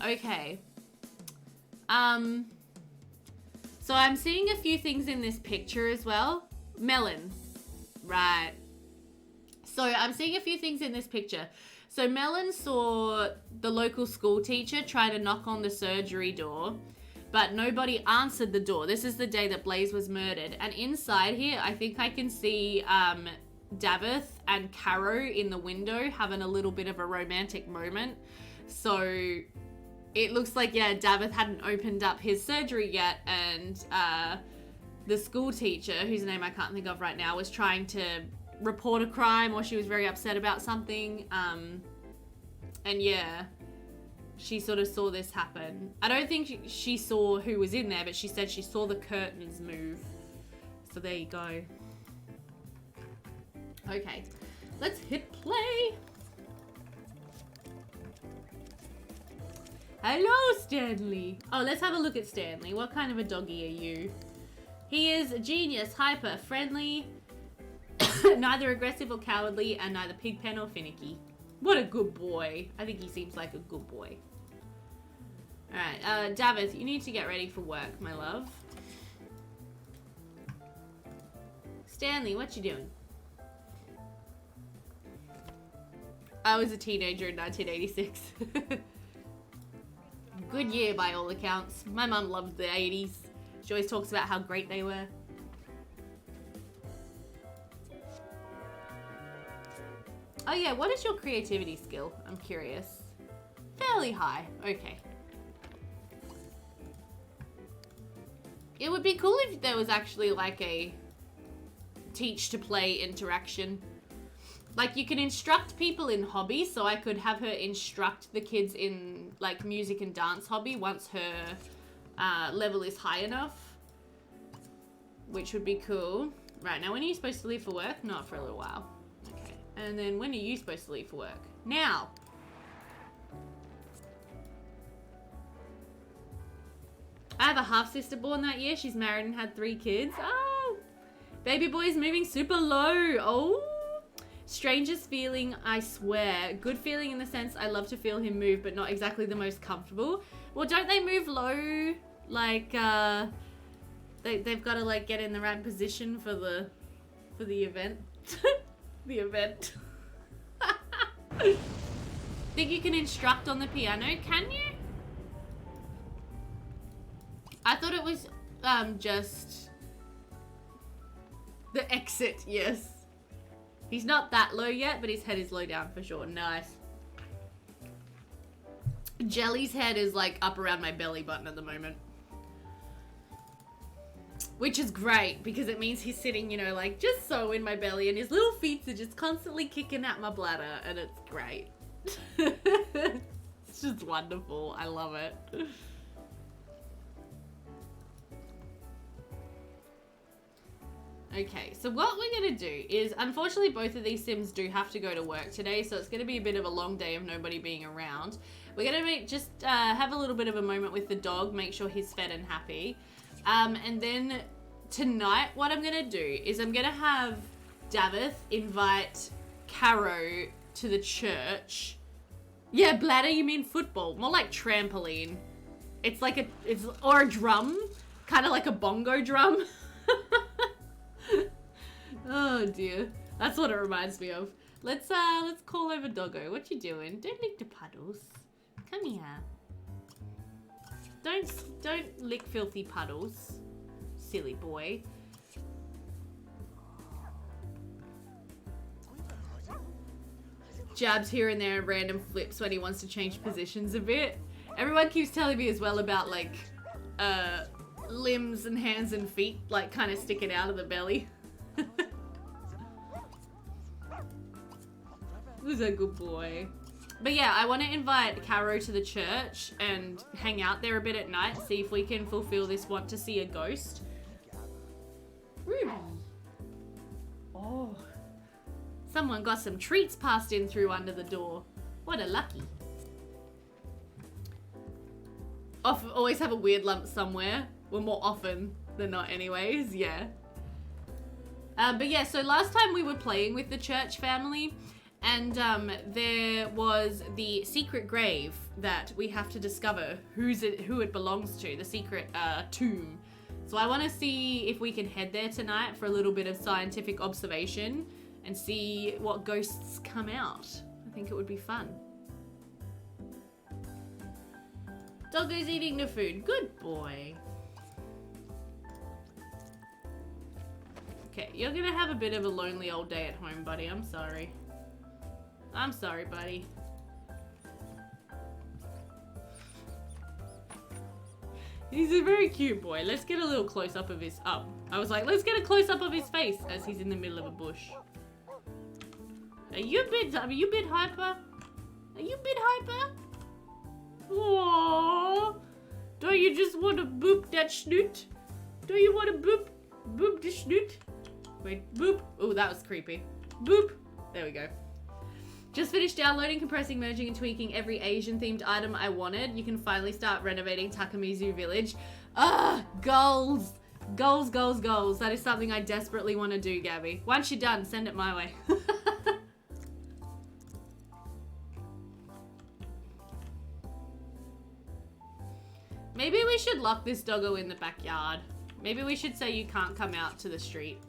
Okay. So I'm seeing a few things in this picture as well. Melon. Right. So I'm seeing a few things in this picture. So Melon saw the local school teacher try to knock on the surgery door, but nobody answered the door. This is the day that Blaze was murdered. And inside here, I think I can see Davith and Caro in the window having a little bit of a romantic moment. So it looks like, yeah, Davith hadn't opened up his surgery yet, and the school teacher, whose name I can't think of right now, was trying to report a crime, or she was very upset about something. And yeah, she sort of saw this happen. I don't think she saw who was in there, but she said she saw the curtains move. So there you go. Okay, let's hit play. Hello, Stanley. Oh, let's have a look at Stanley. What kind of a doggy are you? He is a genius, hyper, friendly, neither aggressive or cowardly, and neither pigpen or finicky. What a good boy. I think he seems like a good boy. Alright, Davith, you need to get ready for work, my love. Stanley, what you doing? I was a teenager in 1986. Good year by all accounts. My mum loved the 80s. She always talks about how great they were. Oh yeah, what is your creativity skill? I'm curious. Fairly high. Okay. It would be cool if there was actually like a teach to play interaction. Like, you can instruct people in hobbies, so I could have her instruct the kids in, like, music and dance hobby once her level is high enough. Which would be cool. Right, now when are you supposed to leave for work? Not for a little while. Okay. And then when are you supposed to leave for work? Now! I have a half-sister born that year. She's married and had 3 kids. Oh! Baby boy's moving super low. Oh! Strangest feeling, I swear. Good feeling in the sense I love to feel him move, but not exactly the most comfortable. Well, don't they move low? Like, they've got to, like, get in the right position for the event. The event. Think you can instruct on the piano? Can you? I thought it was, just the exit, yes. He's not that low yet, but his head is low down for sure. Nice. Jelly's head is like up around my belly button at the moment. Which is great because it means he's sitting, you know, like just so in my belly and his little feet are just constantly kicking at my bladder and it's great. It's just wonderful. I love it. Okay, so what we're going to do is, unfortunately, both of these Sims do have to go to work today, so it's going to be a bit of a long day of nobody being around. We're going to just have a little bit of a moment with the dog, make sure he's fed and happy. And then tonight, what I'm going to do is I'm going to have Davith invite Caro to the church. Yeah, bladder, you mean football. More like trampoline. It's like or a drum. Kind of like a bongo drum. Oh dear, that's what it reminds me of. Let's call over Doggo. What you doing? Don't lick the puddles. Come here. Don't lick filthy puddles, silly boy. Jabs here and there and random flips when he wants to change positions a bit. Everyone keeps telling me as well about like limbs and hands and feet like kind of sticking out of the belly. Who's a good boy? But yeah, I want to invite Caro to the church and hang out there a bit at night, see if we can fulfill this want to see a ghost. Ruby. Oh. Someone got some treats passed in through under the door. What a lucky. Always have a weird lump somewhere. Well, more often than not anyways, yeah. But yeah, so last time we were playing with the church family, and there was the secret grave that we have to discover who it belongs to, the secret tomb. So I want to see if we can head there tonight for a little bit of scientific observation and see what ghosts come out. I think it would be fun. Doggo's eating the food. Good boy. Okay, you're gonna have a bit of a lonely old day at home, buddy. I'm sorry. I'm sorry, buddy. He's a very cute boy. Let's get a little close-up of his... Oh, I was like, let's get a close-up of his face as he's in the middle of a bush. Are you a bit hyper? Are you a bit hyper? Aww. Don't you just want to boop that snoot? Don't you want to boop the snoot? Wait, boop. Oh, that was creepy. Boop. There we go. Just finished downloading, compressing, merging, and tweaking every Asian-themed item I wanted. You can finally start renovating Takamizu Village. Ah, goals. Goals, goals, goals. That is something I desperately want to do, Gabby. Once you're done, send it my way. Maybe we should lock this doggo in the backyard. Maybe we should say you can't come out to the street.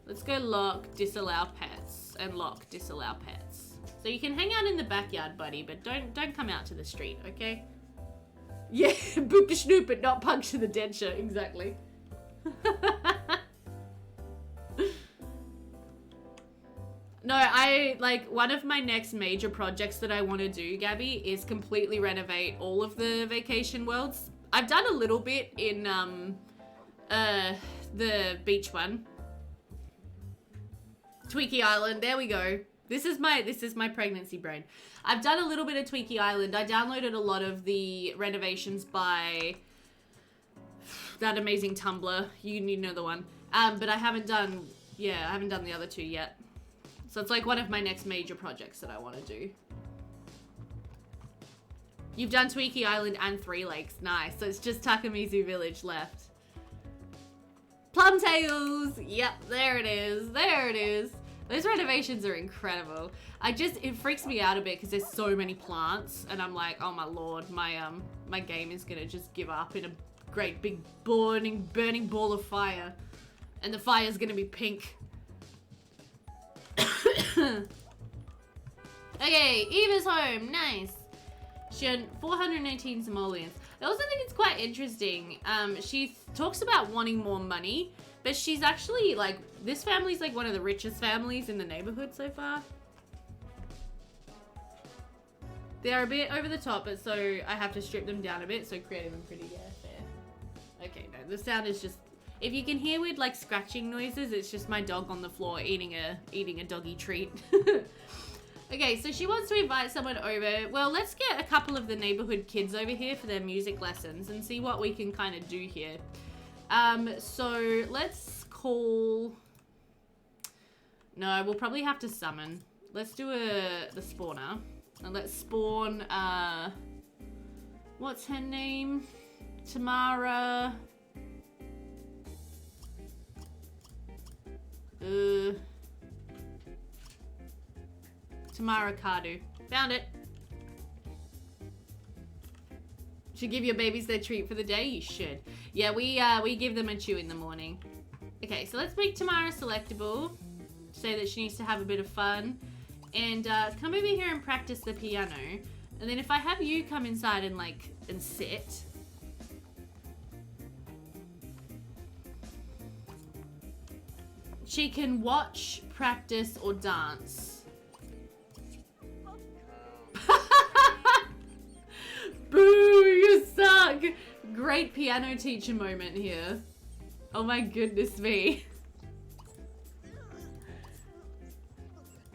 Let's go lock, disallow pets, and lock, disallow pets. So you can hang out in the backyard, buddy, but don't come out to the street, okay? Yeah, boop the snoop, but not puncture the denture, exactly. No, one of my next major projects that I want to do, Gabby, is completely renovate all of the vacation worlds. I've done a little bit in, the beach one. Tweaky Island, there we go. This is my pregnancy brain. I've done a little bit of Tweaky Island. I downloaded a lot of the renovations by that amazing Tumblr. You know the one. But I haven't done the other two yet. So it's like one of my next major projects that I want to do. You've done Tweaky Island and Three Lakes. Nice. So it's just Takamizu Village left. Plumtails! Yep, there it is. There it is. Those renovations are incredible. It freaks me out a bit because there's so many plants and I'm like, oh my lord, my game is gonna just give up in a great big burning ball of fire. And the fire's gonna be pink. Okay, Eva's home. Nice. She earned 418 simoleons. I also think it's quite interesting. She talks about wanting more money, but she's actually like, this family's like one of the richest families in the neighborhood so far. They're a bit over the top, but so I have to strip them down a bit, so creating them pretty, yeah, fair. Okay, no, the sound is just, if you can hear weird like scratching noises, it's just my dog on the floor eating a doggy treat. Okay, so she wants to invite someone over. Well, let's get a couple of the neighborhood kids over here for their music lessons and see what we can kind of do here. So let's call... No, we'll probably have to summon. Let's do the spawner. And let's spawn, what's her name? Tamara... Tamara Cardu. Found it. Should give your babies their treat for the day? You should. Yeah, we give them a chew in the morning. Okay, so let's make Tamara selectable. Say that she needs to have a bit of fun. And come over here and practice the piano. And then if I have you come inside and sit. She can watch, practice, or dance. Boo, you suck! Great piano teacher moment here. Oh my goodness me.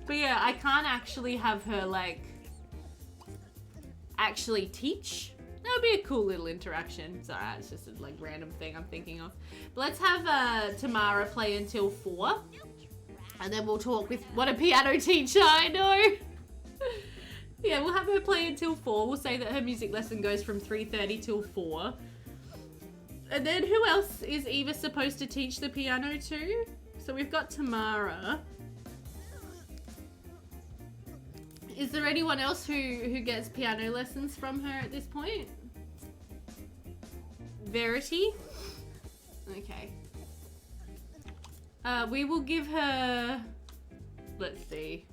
But yeah, I can't actually have her, like, actually teach. That would be a cool little interaction. It's alright, it's just a, like, random thing I'm thinking of. But let's have Tamara play until 4. And then we'll talk with, what a piano teacher, I know. Yeah, we'll have her play until 4. We'll say that her music lesson goes from 3:30 till 4. And then who else is Eva supposed to teach the piano to? So we've got Tamara. Is there anyone else who gets piano lessons from her at this point? Verity? Okay. We will give her... Let's see.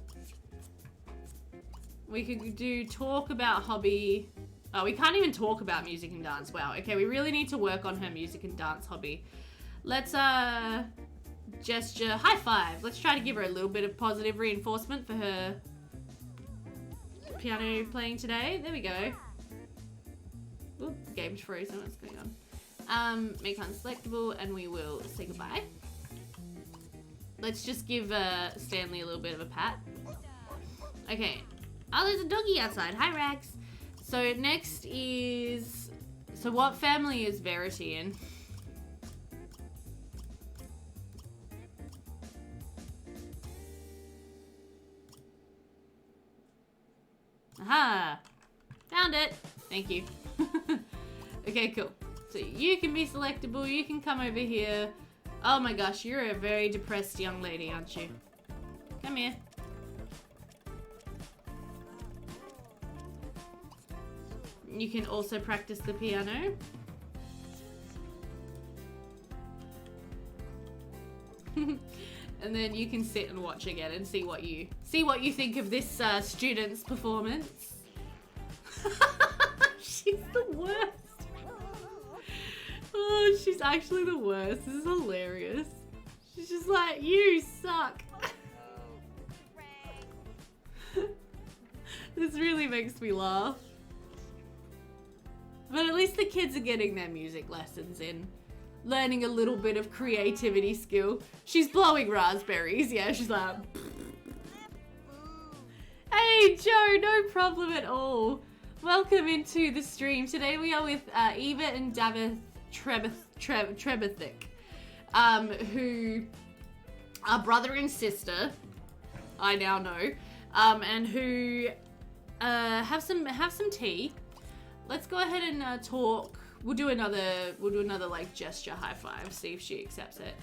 We could do talk about hobby. Oh, we can't even talk about music and dance. Wow. Okay, we really need to work on her music and dance hobby. Let's, gesture. High five. Let's try to give her a little bit of positive reinforcement for her piano playing today. There we go. Oop, game's frozen. What's going on? Make unselectable, and we will say goodbye. Let's just give Stanley a little bit of a pat. Okay. Oh, there's a doggy outside. Hi, Rags. So next is... So what family is Verity in? Aha! Found it! Thank you. Okay, cool. So you can be selectable, you can come over here. Oh my gosh, you're a very depressed young lady, aren't you? Come here. You can also practice the piano. And then you can sit and watch again and see what you think of this student's performance. She's the worst. Oh, she's actually the worst. This is hilarious. She's just like, you suck. This really makes me laugh. But at least the kids are getting their music lessons in. Learning a little bit of creativity skill. She's blowing raspberries. Yeah, she's like... Hey, Joe, no problem at all. Welcome into the stream. Today we are with Eva and Eva Tremethyk, who are brother and sister, I now know, and who have some tea. Let's go ahead and talk. We'll do another like gesture high five, see if she accepts it.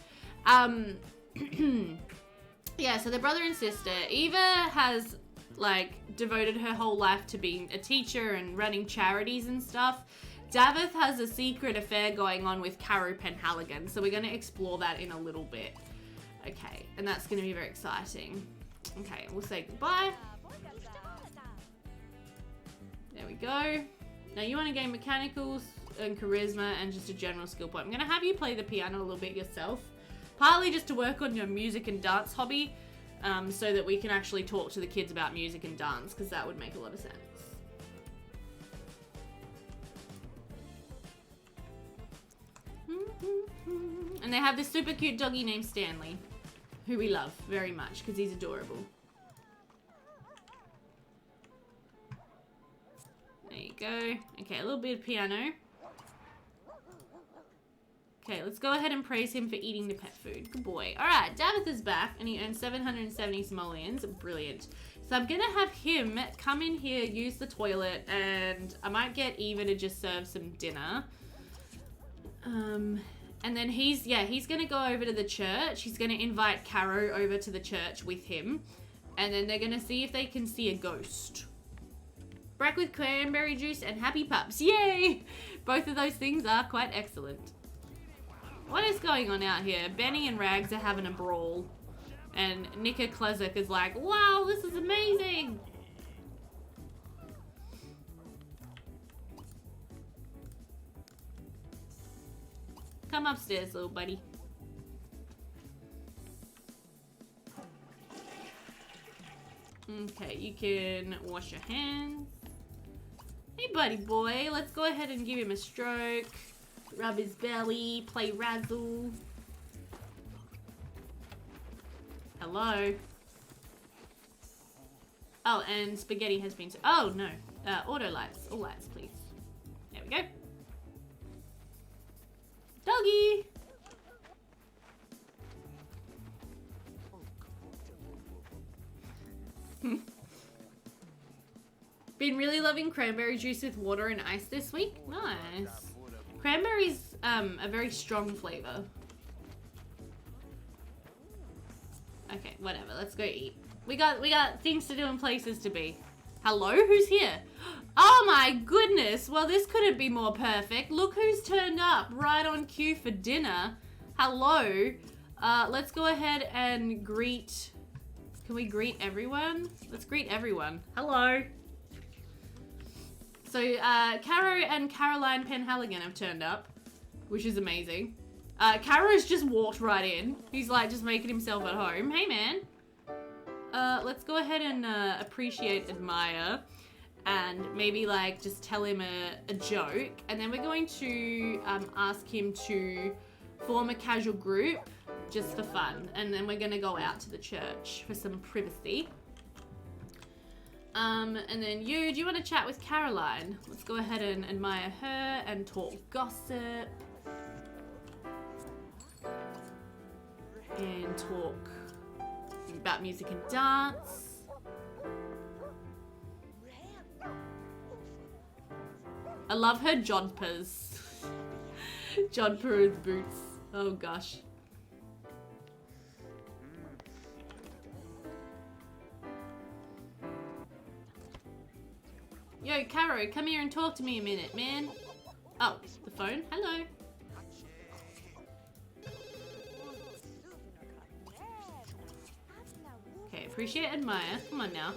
Yeah, so they're brother and sister. Eva has like devoted her whole life to being a teacher and running charities and stuff. Davith has a secret affair going on with Caro Penhaligon, so we're going to explore that in a little bit. Okay, and that's going to be very exciting. Okay, we'll say goodbye. There we go. Now you want to gain mechanicals and charisma and just a general skill point. I'm going to have you play the piano a little bit yourself. Partly just to work on your music and dance hobby, so that we can actually talk to the kids about music and dance, because that would make a lot of sense. And they have this super cute doggy named Stanley, who we love very much because he's adorable. There you go. Okay, a little bit of piano. Okay, let's go ahead and praise him for eating the pet food. Good boy. All right, Davith is back, and he earned 770 simoleons. Brilliant. So I'm going to have him come in here, use the toilet, and I might get Eva to just serve some dinner. And then he's going to go over to the church. He's going to invite Caro over to the church with him. And then they're going to see if they can see a ghost. Brack with cranberry juice and happy pups. Yay! Both of those things are quite excellent. What is going on out here? Benny and Rags are having a brawl. And Nika Klezek is like, wow, this is amazing! Come upstairs, little buddy. Okay, you can wash your hands. Hey, buddy boy. Let's go ahead and give him a stroke. Rub his belly. Play razzle. Hello. Oh, and spaghetti has been... Oh, no. Auto lights. All lights, please. There we go. Doggy! Been really loving cranberry juice with water and ice this week. Nice. Cranberry's a very strong flavor. Okay, whatever. Let's go eat. We got things to do and places to be. Hello? Who's here? Oh my goodness. Well, this couldn't be more perfect. Look who's turned up right on cue for dinner. Hello. Let's go ahead and greet... Can we greet everyone? Let's greet everyone. Hello. So, Caro and Caroline Penhaligon have turned up, which is amazing. Caro's just walked right in. He's like just making himself at home. Hey, man. Let's go ahead and appreciate, admire, and maybe like just tell him a joke. And then we're going to ask him to form a casual group just for fun. And then we're going to go out to the church for some privacy. And then do you want to chat with Caroline? Let's go ahead and admire her and talk gossip. And talk about music and dance. I love her jodhpurs. Jodhpur boots. Oh gosh. Yo, Caro, come here and talk to me a minute, man. Oh, the phone? Hello. Okay, appreciate, admire. Come on now.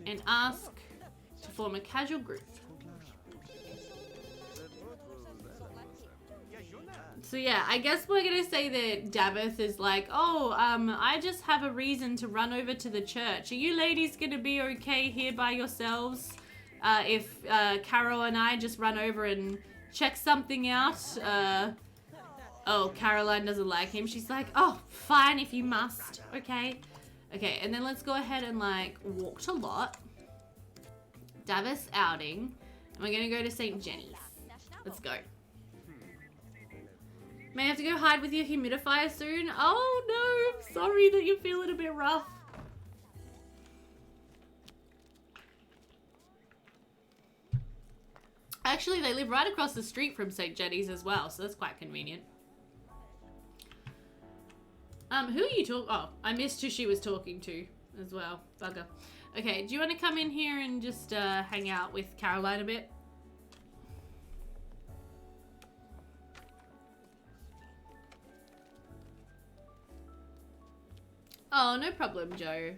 And ask to form a casual group. So yeah, I guess we're gonna say that Davith is like, oh, I just have a reason to run over to the church. Are you ladies gonna be okay here by yourselves? If Caro and I just run over and check something out. Oh, Caroline doesn't like him. She's like, oh, fine if you must. Okay. Okay, and then let's go ahead and like walk to lot. Davith's outing. And we're gonna go to St. Jenny's. Let's go. May have to go hide with your humidifier soon. Oh no, I'm sorry that you're feeling a bit rough. Actually, they live right across the street from St. Jenny's as well, so that's quite convenient. Who are you talking? Oh, I missed who she was talking to as well. Bugger. Okay, do you want to come in here and just hang out with Caroline a bit? Oh, no problem, Joe.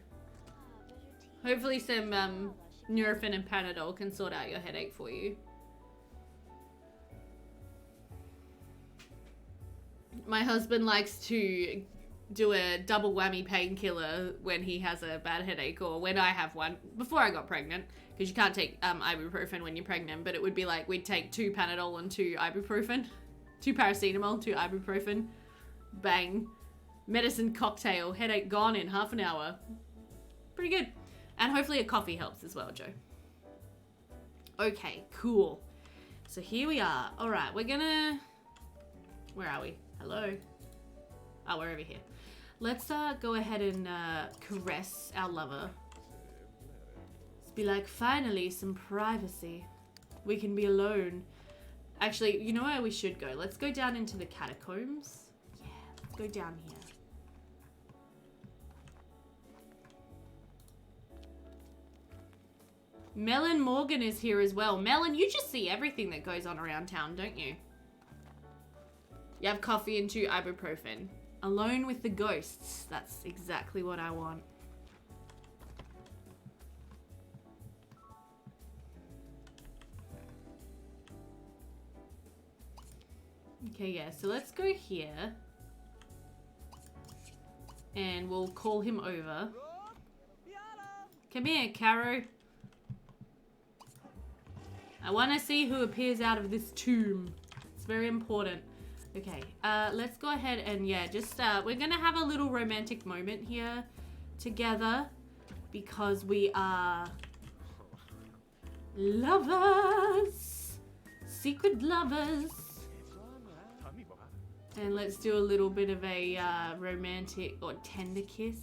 Hopefully some Nurofen and Panadol can sort out your headache for you. My husband likes to do a double whammy painkiller when he has a bad headache, or when I have one, before I got pregnant, because you can't take ibuprofen when you're pregnant, but it would be like we'd take 2 Panadol and 2 ibuprofen, 2 paracetamol, 2 ibuprofen, bang, medicine cocktail, headache gone in half an hour. Pretty good. And hopefully a coffee helps as well, Joe. Okay, cool. So here we are. All right, we're gonna... Where are we? Hello? Oh, we're over here. Let's go ahead and caress our lover. Let's be like, finally, some privacy. We can be alone. Actually, you know where we should go? Let's go down into the catacombs. Yeah, let's go down here. Melon Morgan is here as well. Melon, you just see everything that goes on around town, don't you? You have coffee and 2 ibuprofen. Alone with the ghosts. That's exactly what I want. Okay, yeah, so let's go here. And we'll call him over. Come here, Caro. I want to see who appears out of this tomb. It's very important. Okay, let's go ahead and, yeah, just, we're gonna have a little romantic moment here together. because we are lovers, secret lovers. And let's do a little bit of a romantic or tender kiss.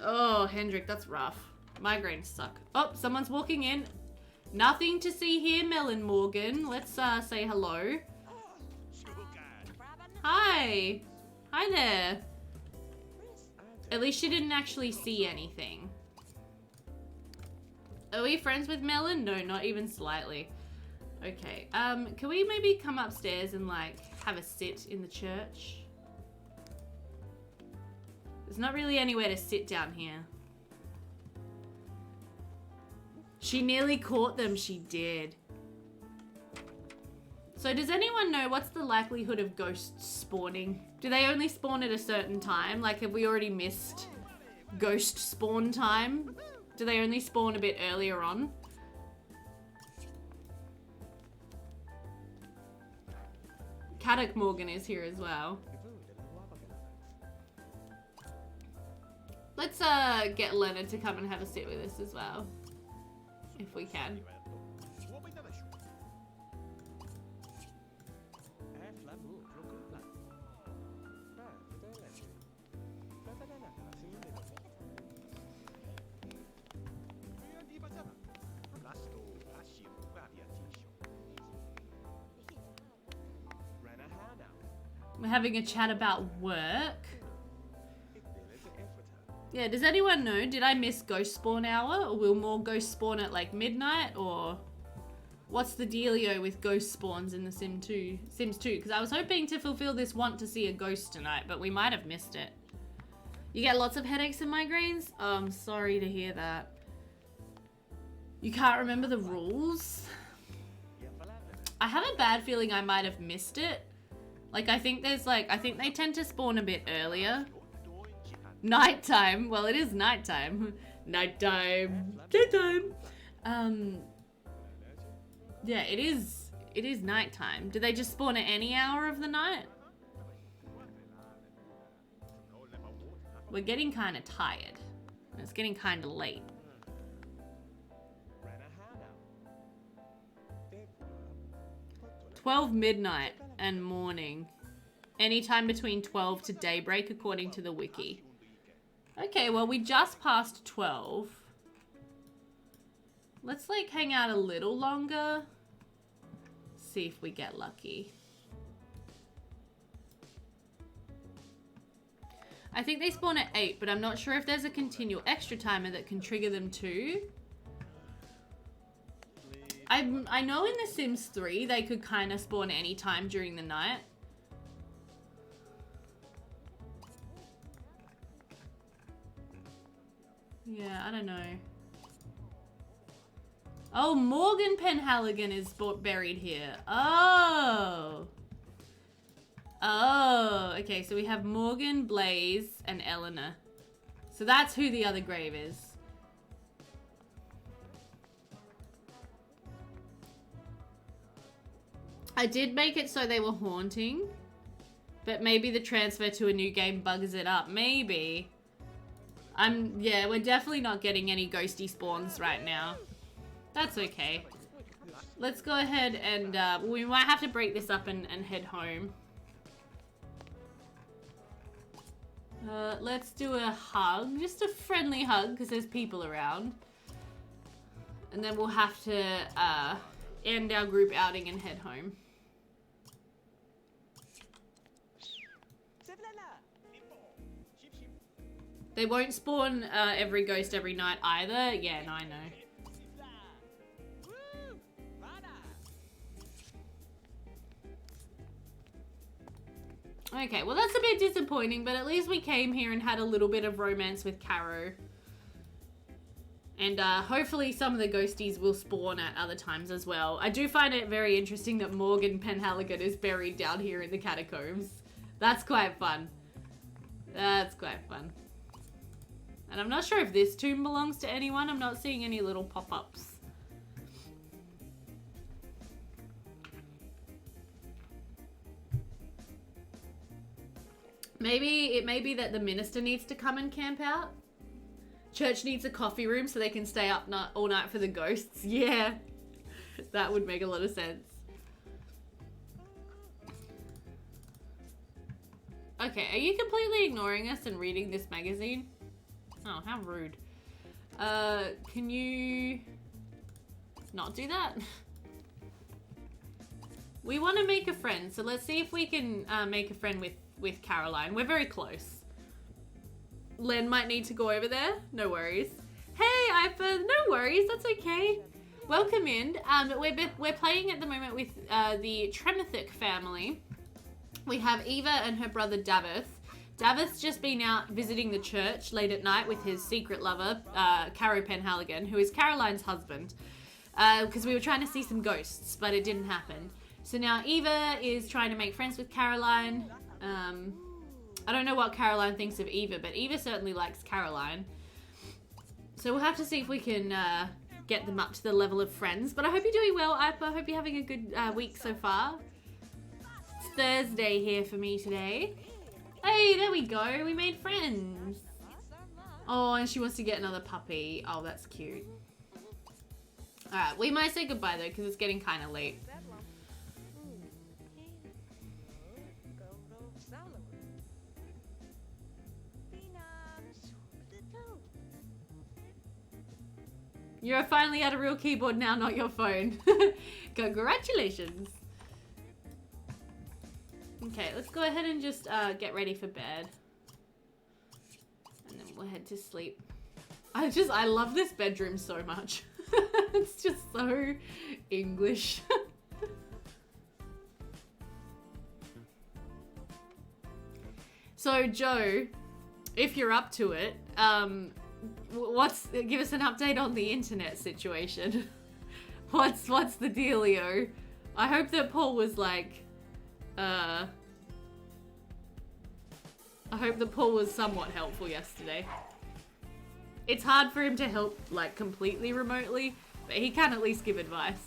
Oh, Hendrik, that's rough. Migraines suck. Oh, someone's walking in. Nothing to see here, Melon Morgan. Let's say hello. Hi. Hi there. At least she didn't actually see anything. Are we friends with Melon? No, not even slightly. Okay, can we maybe come upstairs and like have a sit in the church? There's not really anywhere to sit down here. She nearly caught them, she did. So does anyone know what's the likelihood of ghosts spawning? Do they only spawn at a certain time? Like, have we already missed ghost spawn time? Do they only spawn a bit earlier on? Caddock Morgan is here as well. Let's get Leonard to come and have a sit with us as well. If we can. We're having a chat about work. Yeah, does anyone know? Did I miss ghost spawn hour? Or will more ghosts spawn at like midnight? Or what's the dealio with ghost spawns in the Sims 2? Because I was hoping to fulfill this want to see a ghost tonight, but we might have missed it. You get lots of headaches and migraines? Oh, I'm sorry to hear that. You can't remember the rules? I have a bad feeling I might have missed it. Like, I think there's like, I think they tend to spawn a bit earlier. Nighttime. Well, it is nighttime. Nighttime. Daytime. Yeah, it is nighttime. Do they just spawn at any hour of the night? We're getting kind of tired. It's getting kind of late. midnight and morning. Anytime between 12 to daybreak, according to the wiki. Okay, well, we just passed 12. Let's, like, hang out a little longer. See if we get lucky. I think they spawn at 8, but I'm not sure if there's a continual extra timer that can trigger them too. I know in The Sims 3 they could kind of spawn any time during the night. Yeah, I don't know. Oh, Morgan Penhaligon is buried here. Oh. Oh, okay, so we have Morgan, Blaze, and Eleanor. So that's who the other grave is. I did make it so they were haunting, but maybe the transfer to a new game bugs it up. Maybe. Yeah, we're definitely not getting any ghosty spawns right now. That's okay. Let's go ahead and, we might have to break this up and head home. Let's do a hug. Just a friendly hug, because there's people around. And then we'll have to, end our group outing and head home. They won't spawn every ghost every night either. Yeah, no, I know. Okay, well that's a bit disappointing, but at least we came here and had a little bit of romance with Caro. And hopefully some of the ghosties will spawn at other times as well. I do find it very interesting that Morgan Penhaligon is buried down here in the catacombs. That's quite fun. That's quite fun. And I'm not sure if this tomb belongs to anyone. I'm not seeing any little pop-ups. Maybe it may be that the minister needs to come and camp out. Church needs a coffee room so they can stay up all night for the ghosts. Yeah, that would make a lot of sense. Okay, are you completely ignoring us and reading this magazine? Oh, how rude. Can you not do that? We want to make a friend, so let's see if we can make a friend with Caroline. We're very close. Len might need to go over there. No worries. Hey, Ipa. No worries. That's okay. Welcome in. We're playing at the moment with the Tremothick family. We have Eva and her brother Davith. Davith's just been out visiting the church late at night with his secret lover, Caro Penhaligon, who is Caroline's husband. Because we were trying to see some ghosts, but it didn't happen. So now Eva is trying to make friends with Caroline. I don't know what Caroline thinks of Eva, but Eva certainly likes Caroline. So we'll have to see if we can get them up to the level of friends. But I hope you're doing well, Ipa. I hope you're having a good week so far. It's Thursday here for me today. Hey, there we go. We made friends. Oh, and she wants to get another puppy. Oh, that's cute. Alright, we might say goodbye though, because it's getting kind of late. You're finally at a real keyboard now, not your phone. Congratulations. Okay, let's go ahead and just get ready for bed. And then we'll head to sleep. I love this bedroom so much. It's just so English. So Joe, if you're up to it, give us an update on the internet situation. What's the dealio? I hope that Paul was like, I hope that Paul was somewhat helpful yesterday. It's hard for him to help like completely remotely, but he can at least give advice.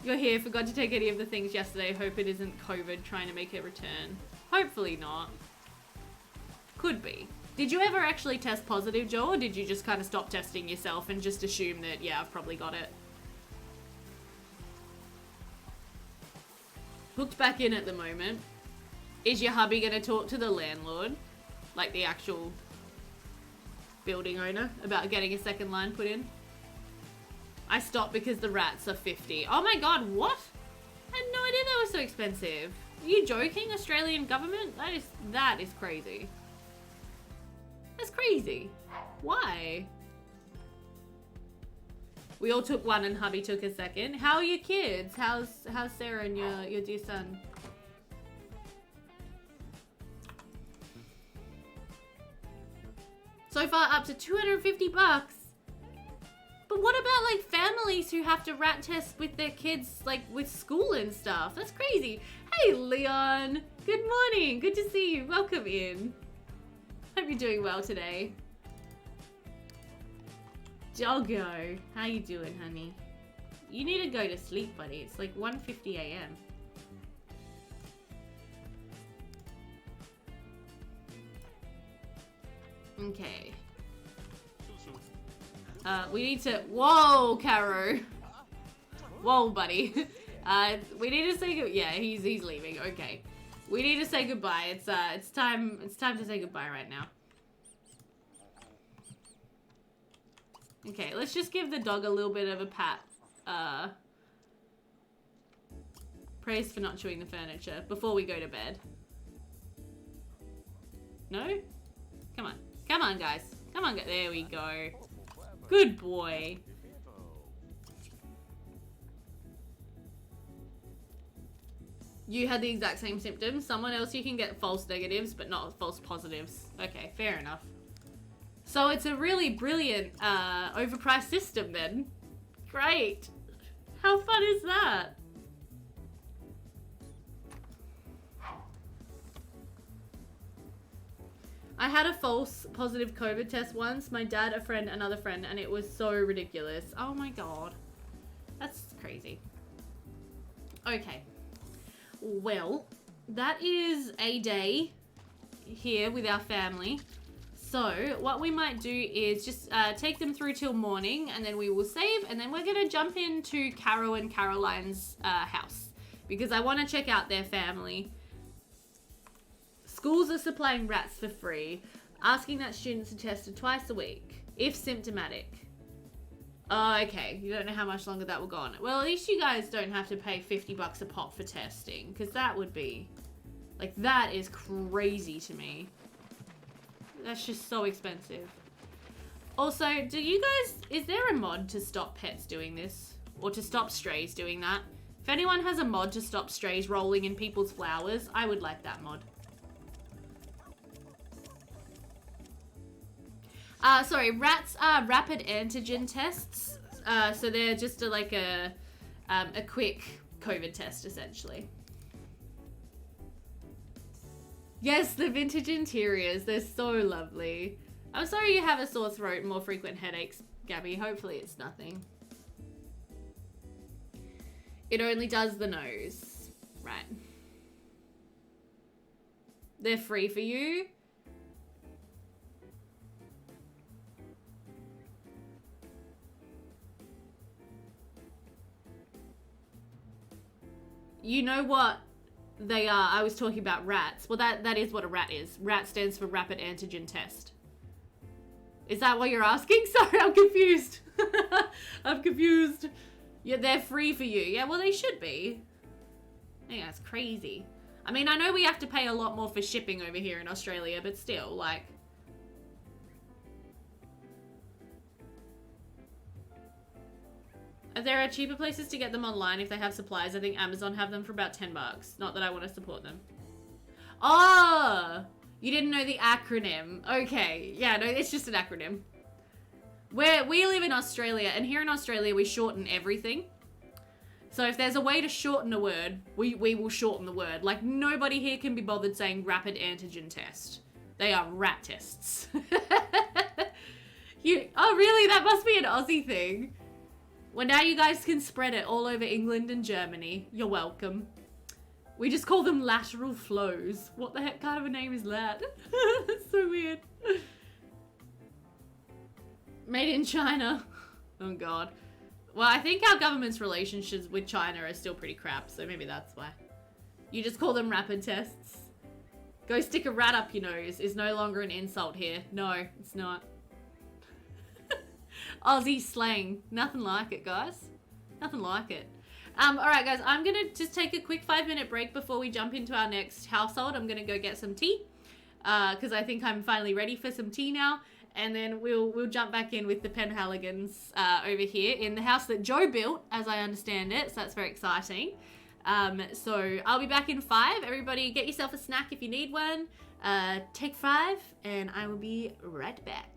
You're here, forgot to take any of the things yesterday. Hope it isn't COVID trying to make it return. Hopefully not. Could be. Did you ever actually test positive, Joe, or did you just kind of stop testing yourself and just assume that, yeah, I've probably got it? Hooked back in at the moment. Is your hubby going to talk to the landlord, like the actual building owner, about getting a second line put in? I stopped because the rats are 50. Oh my god, what? I had no idea they were so expensive. Are you joking, Australian government? That is crazy. That's crazy. Why? We all took one and hubby took a second. How are your kids? How's Sarah and your dear son? So far up to 250 bucks. But what about like families who have to rat test with their kids, like with school and stuff? That's crazy. Hey Leon, good morning. Good to see you. Welcome in. Hope you're doing well today. Doggo, how you doing, honey? You need to go to sleep, buddy. It's like 1:50 a.m. Okay. We need to... Whoa, Caro. Whoa, buddy. We need to say... Yeah, he's leaving. Okay. We need to say goodbye. It's time to say goodbye right now. Okay, let's just give the dog a little bit of a pat. Praise for not chewing the furniture before we go to bed. No? Come on. Come on, guys. Come on, there we go. Good boy. You had the exact same symptoms. Someone else, you can get false negatives, but not false positives. Okay, fair enough. So it's a really brilliant, overpriced system then. Great. How fun is that? I had a false positive COVID test once. My dad, a friend, another friend, and it was so ridiculous. Oh my god. That's crazy. Okay. Well, that is a day here with our family. So what we might do is just take them through till morning, and then we will save, and then we're going to jump into Caro and Caroline's house because I want to check out their family. Schools are supplying rats for free, asking that students are tested twice a week, if symptomatic. Oh, okay. You don't know how much longer that will go on. Well, at least you guys don't have to pay 50 bucks a pop for testing, because that would be, like, that is crazy to me. That's just so expensive. Also, do you guys, is there a mod to stop pets doing this? Or to stop strays doing that? If anyone has a mod to stop strays rolling in people's flowers, I would like that mod. Sorry, rats are rapid antigen tests. So they're just like a quick COVID test, essentially. Yes, the vintage interiors. They're so lovely. I'm sorry you have a sore throat and more frequent headaches, Gabby. Hopefully it's nothing. It only does the nose. Right. They're free for you. You know what they are? I was talking about rats. Well, that is what a rat is. RAT stands for rapid antigen test. Is that what you're asking? Sorry, I'm confused. I'm confused. Yeah, they're free for you. Yeah, well, they should be. Yeah, it's crazy. I mean, I know we have to pay a lot more for shipping over here in Australia, but still, like... There are cheaper places to get them online if they have supplies. I think Amazon have them for about 10 bucks. Not that I want to support them. Oh! You didn't know the acronym. Okay. Yeah, no, it's just an acronym. We live in Australia, and here in Australia, we shorten everything. So if there's a way to shorten a word, we will shorten the word. Like, nobody here can be bothered saying rapid antigen test. They are rat tests. Oh, really? That must be an Aussie thing. Well, now you guys can spread it all over England and Germany. You're welcome. We just call them lateral flows. What the heck kind of a name is that? That's so weird. Made in China. Oh, God. Well, I think our government's relationships with China are still pretty crap, so maybe that's why. You just call them rapid tests. Go stick a rat up your nose is no longer an insult here. No, it's not. Aussie slang. Nothing like it, guys. Nothing like it. Alright, guys, I'm going to just take a quick 5-minute break before we jump into our next household. I'm going to go get some tea, because I think I'm finally ready for some tea now. And then we'll jump back in with the Penhaligans over here in the house that Joe built, as I understand it. So that's very exciting. So I'll be back in 5. Everybody get yourself a snack if you need one. Take 5, and I will be right back.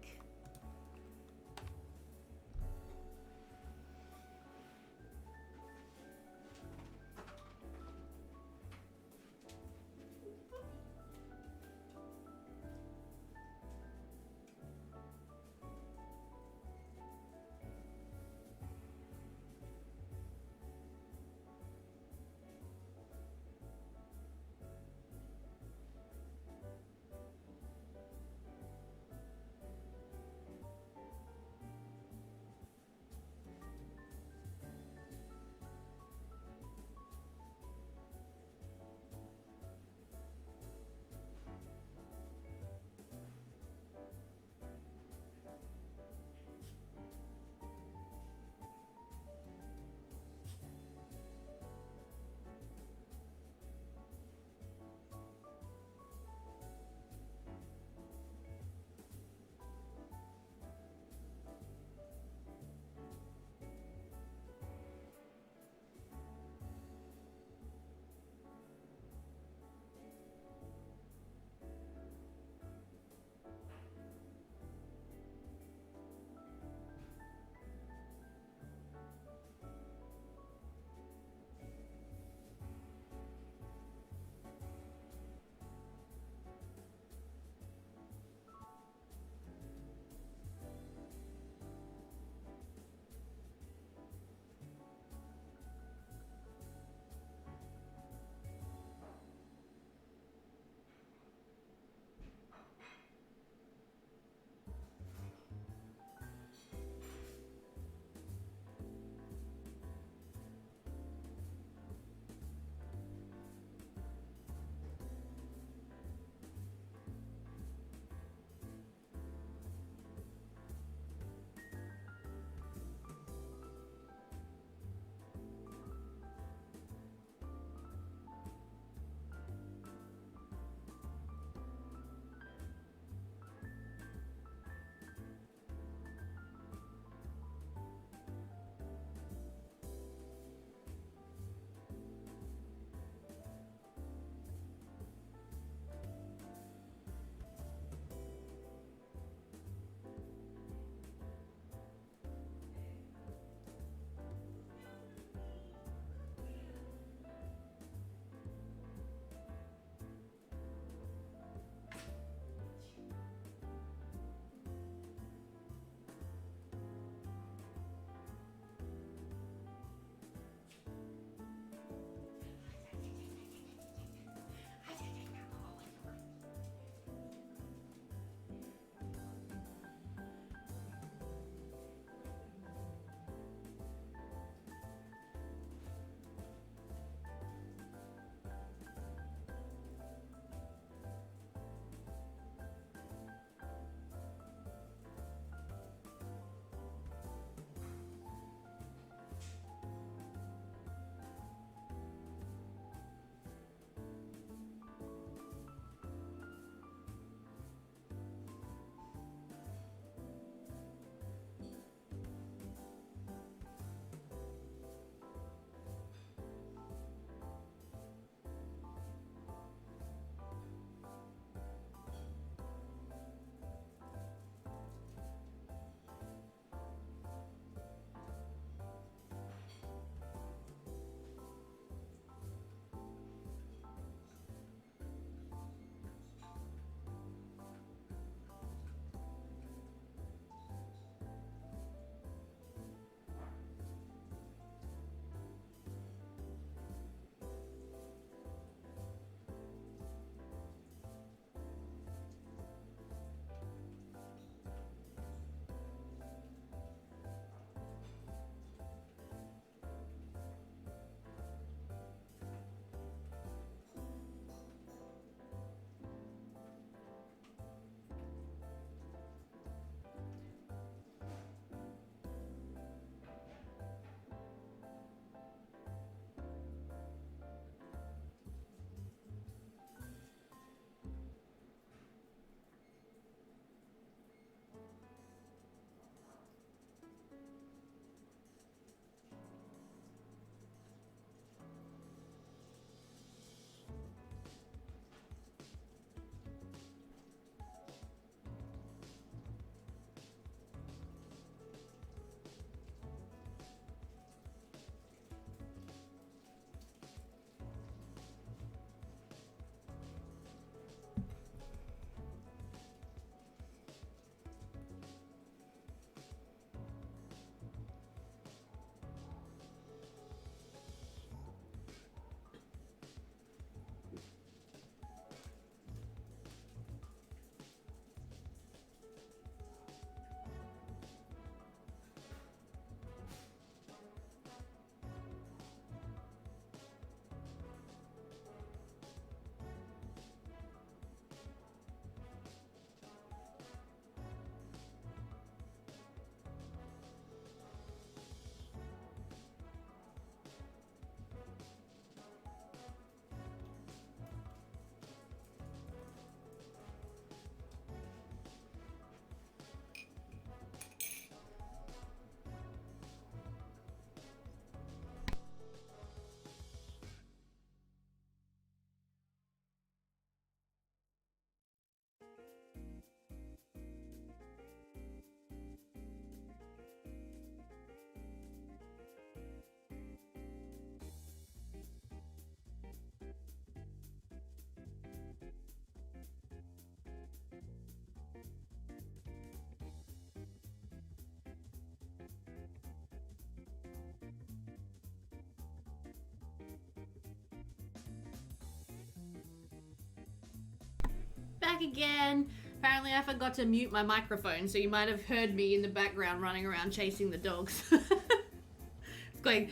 back again. Apparently I forgot to mute my microphone, so you might have heard me in the background running around chasing the dogs. It's going,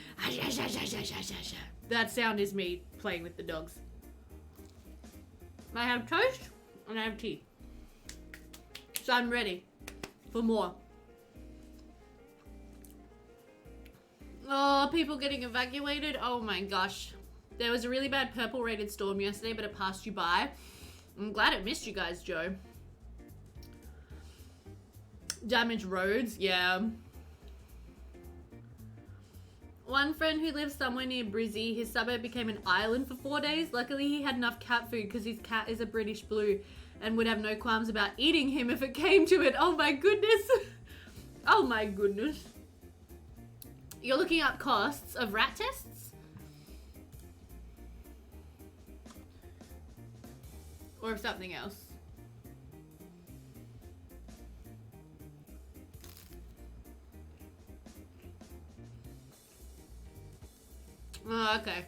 that sound is me playing with the dogs. I have toast and I have tea. So I'm ready for more. Oh, people getting evacuated. Oh my gosh. There was a really bad purple rated storm yesterday, but it passed you by. I'm glad it missed you guys, Joe. Damaged roads, yeah. One friend who lives somewhere near Brizzy, his suburb became an island for 4 days. Luckily, he had enough cat food because his cat is a British blue and would have no qualms about eating him if it came to it. Oh my goodness. Oh my goodness. You're looking up costs of rat tests? Or of something else? Oh, okay.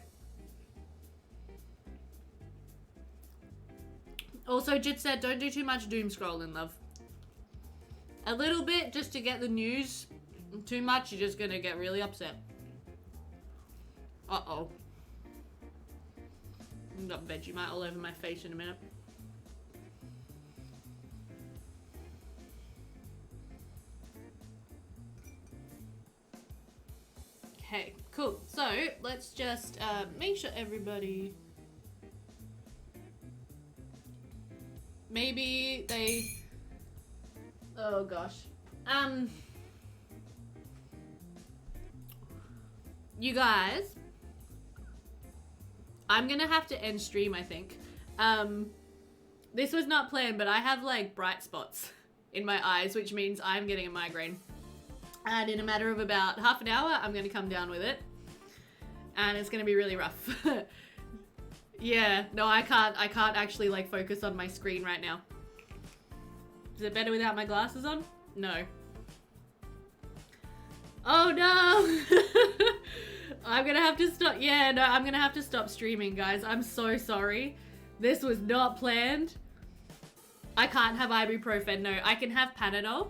Also, Jit said, don't do too much doom scrolling, love. A little bit just to get the news. Too much, you're just gonna get really upset. Uh-oh. I've got Vegemite all over my face in a minute. Okay, cool. So, let's just make sure everybody... Maybe they... Oh gosh. You guys, I'm gonna have to end stream, I think. This was not planned, but I have like bright spots in my eyes, which means I'm getting a migraine. And in a matter of about half an hour, I'm gonna come down with it. And it's gonna be really rough. Yeah, no, I can't actually like focus on my screen right now. Is it better without my glasses on? No. Oh no! I'm gonna have to stop. Yeah, no, I'm gonna have to stop streaming, guys. I'm so sorry. This was not planned. I can't have ibuprofen. No, I can have Panadol.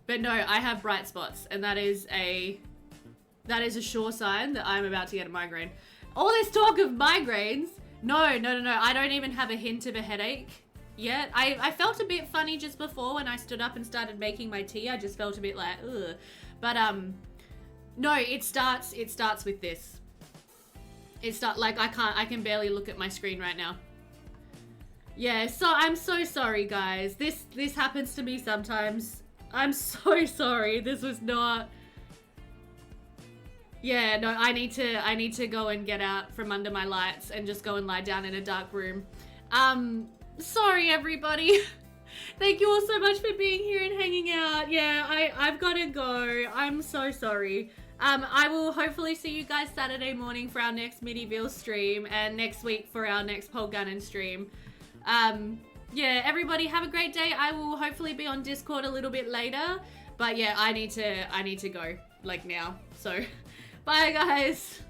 But no, I have bright spots, and that is a sure sign that I'm about to get a migraine. All this talk of migraines. No. I don't even have a hint of a headache yet. I felt a bit funny just before when I stood up and started making my tea. I just felt a bit like, ugh. But no, it starts with this. Like I can barely look at my screen right now. Yeah, so I'm so sorry, guys. This happens to me sometimes. I'm so sorry. This was not. Yeah, no, I need to go and get out from under my lights and just go and lie down in a dark room. Sorry everybody. Thank you all so much for being here and hanging out. Yeah, I've got to go. I'm so sorry. I will hopefully see you guys Saturday morning for our next Medieval stream and next week for our next Polgannon stream. Yeah, everybody have a great day. I will hopefully be on Discord a little bit later, but yeah, I need to go like now. So, bye guys.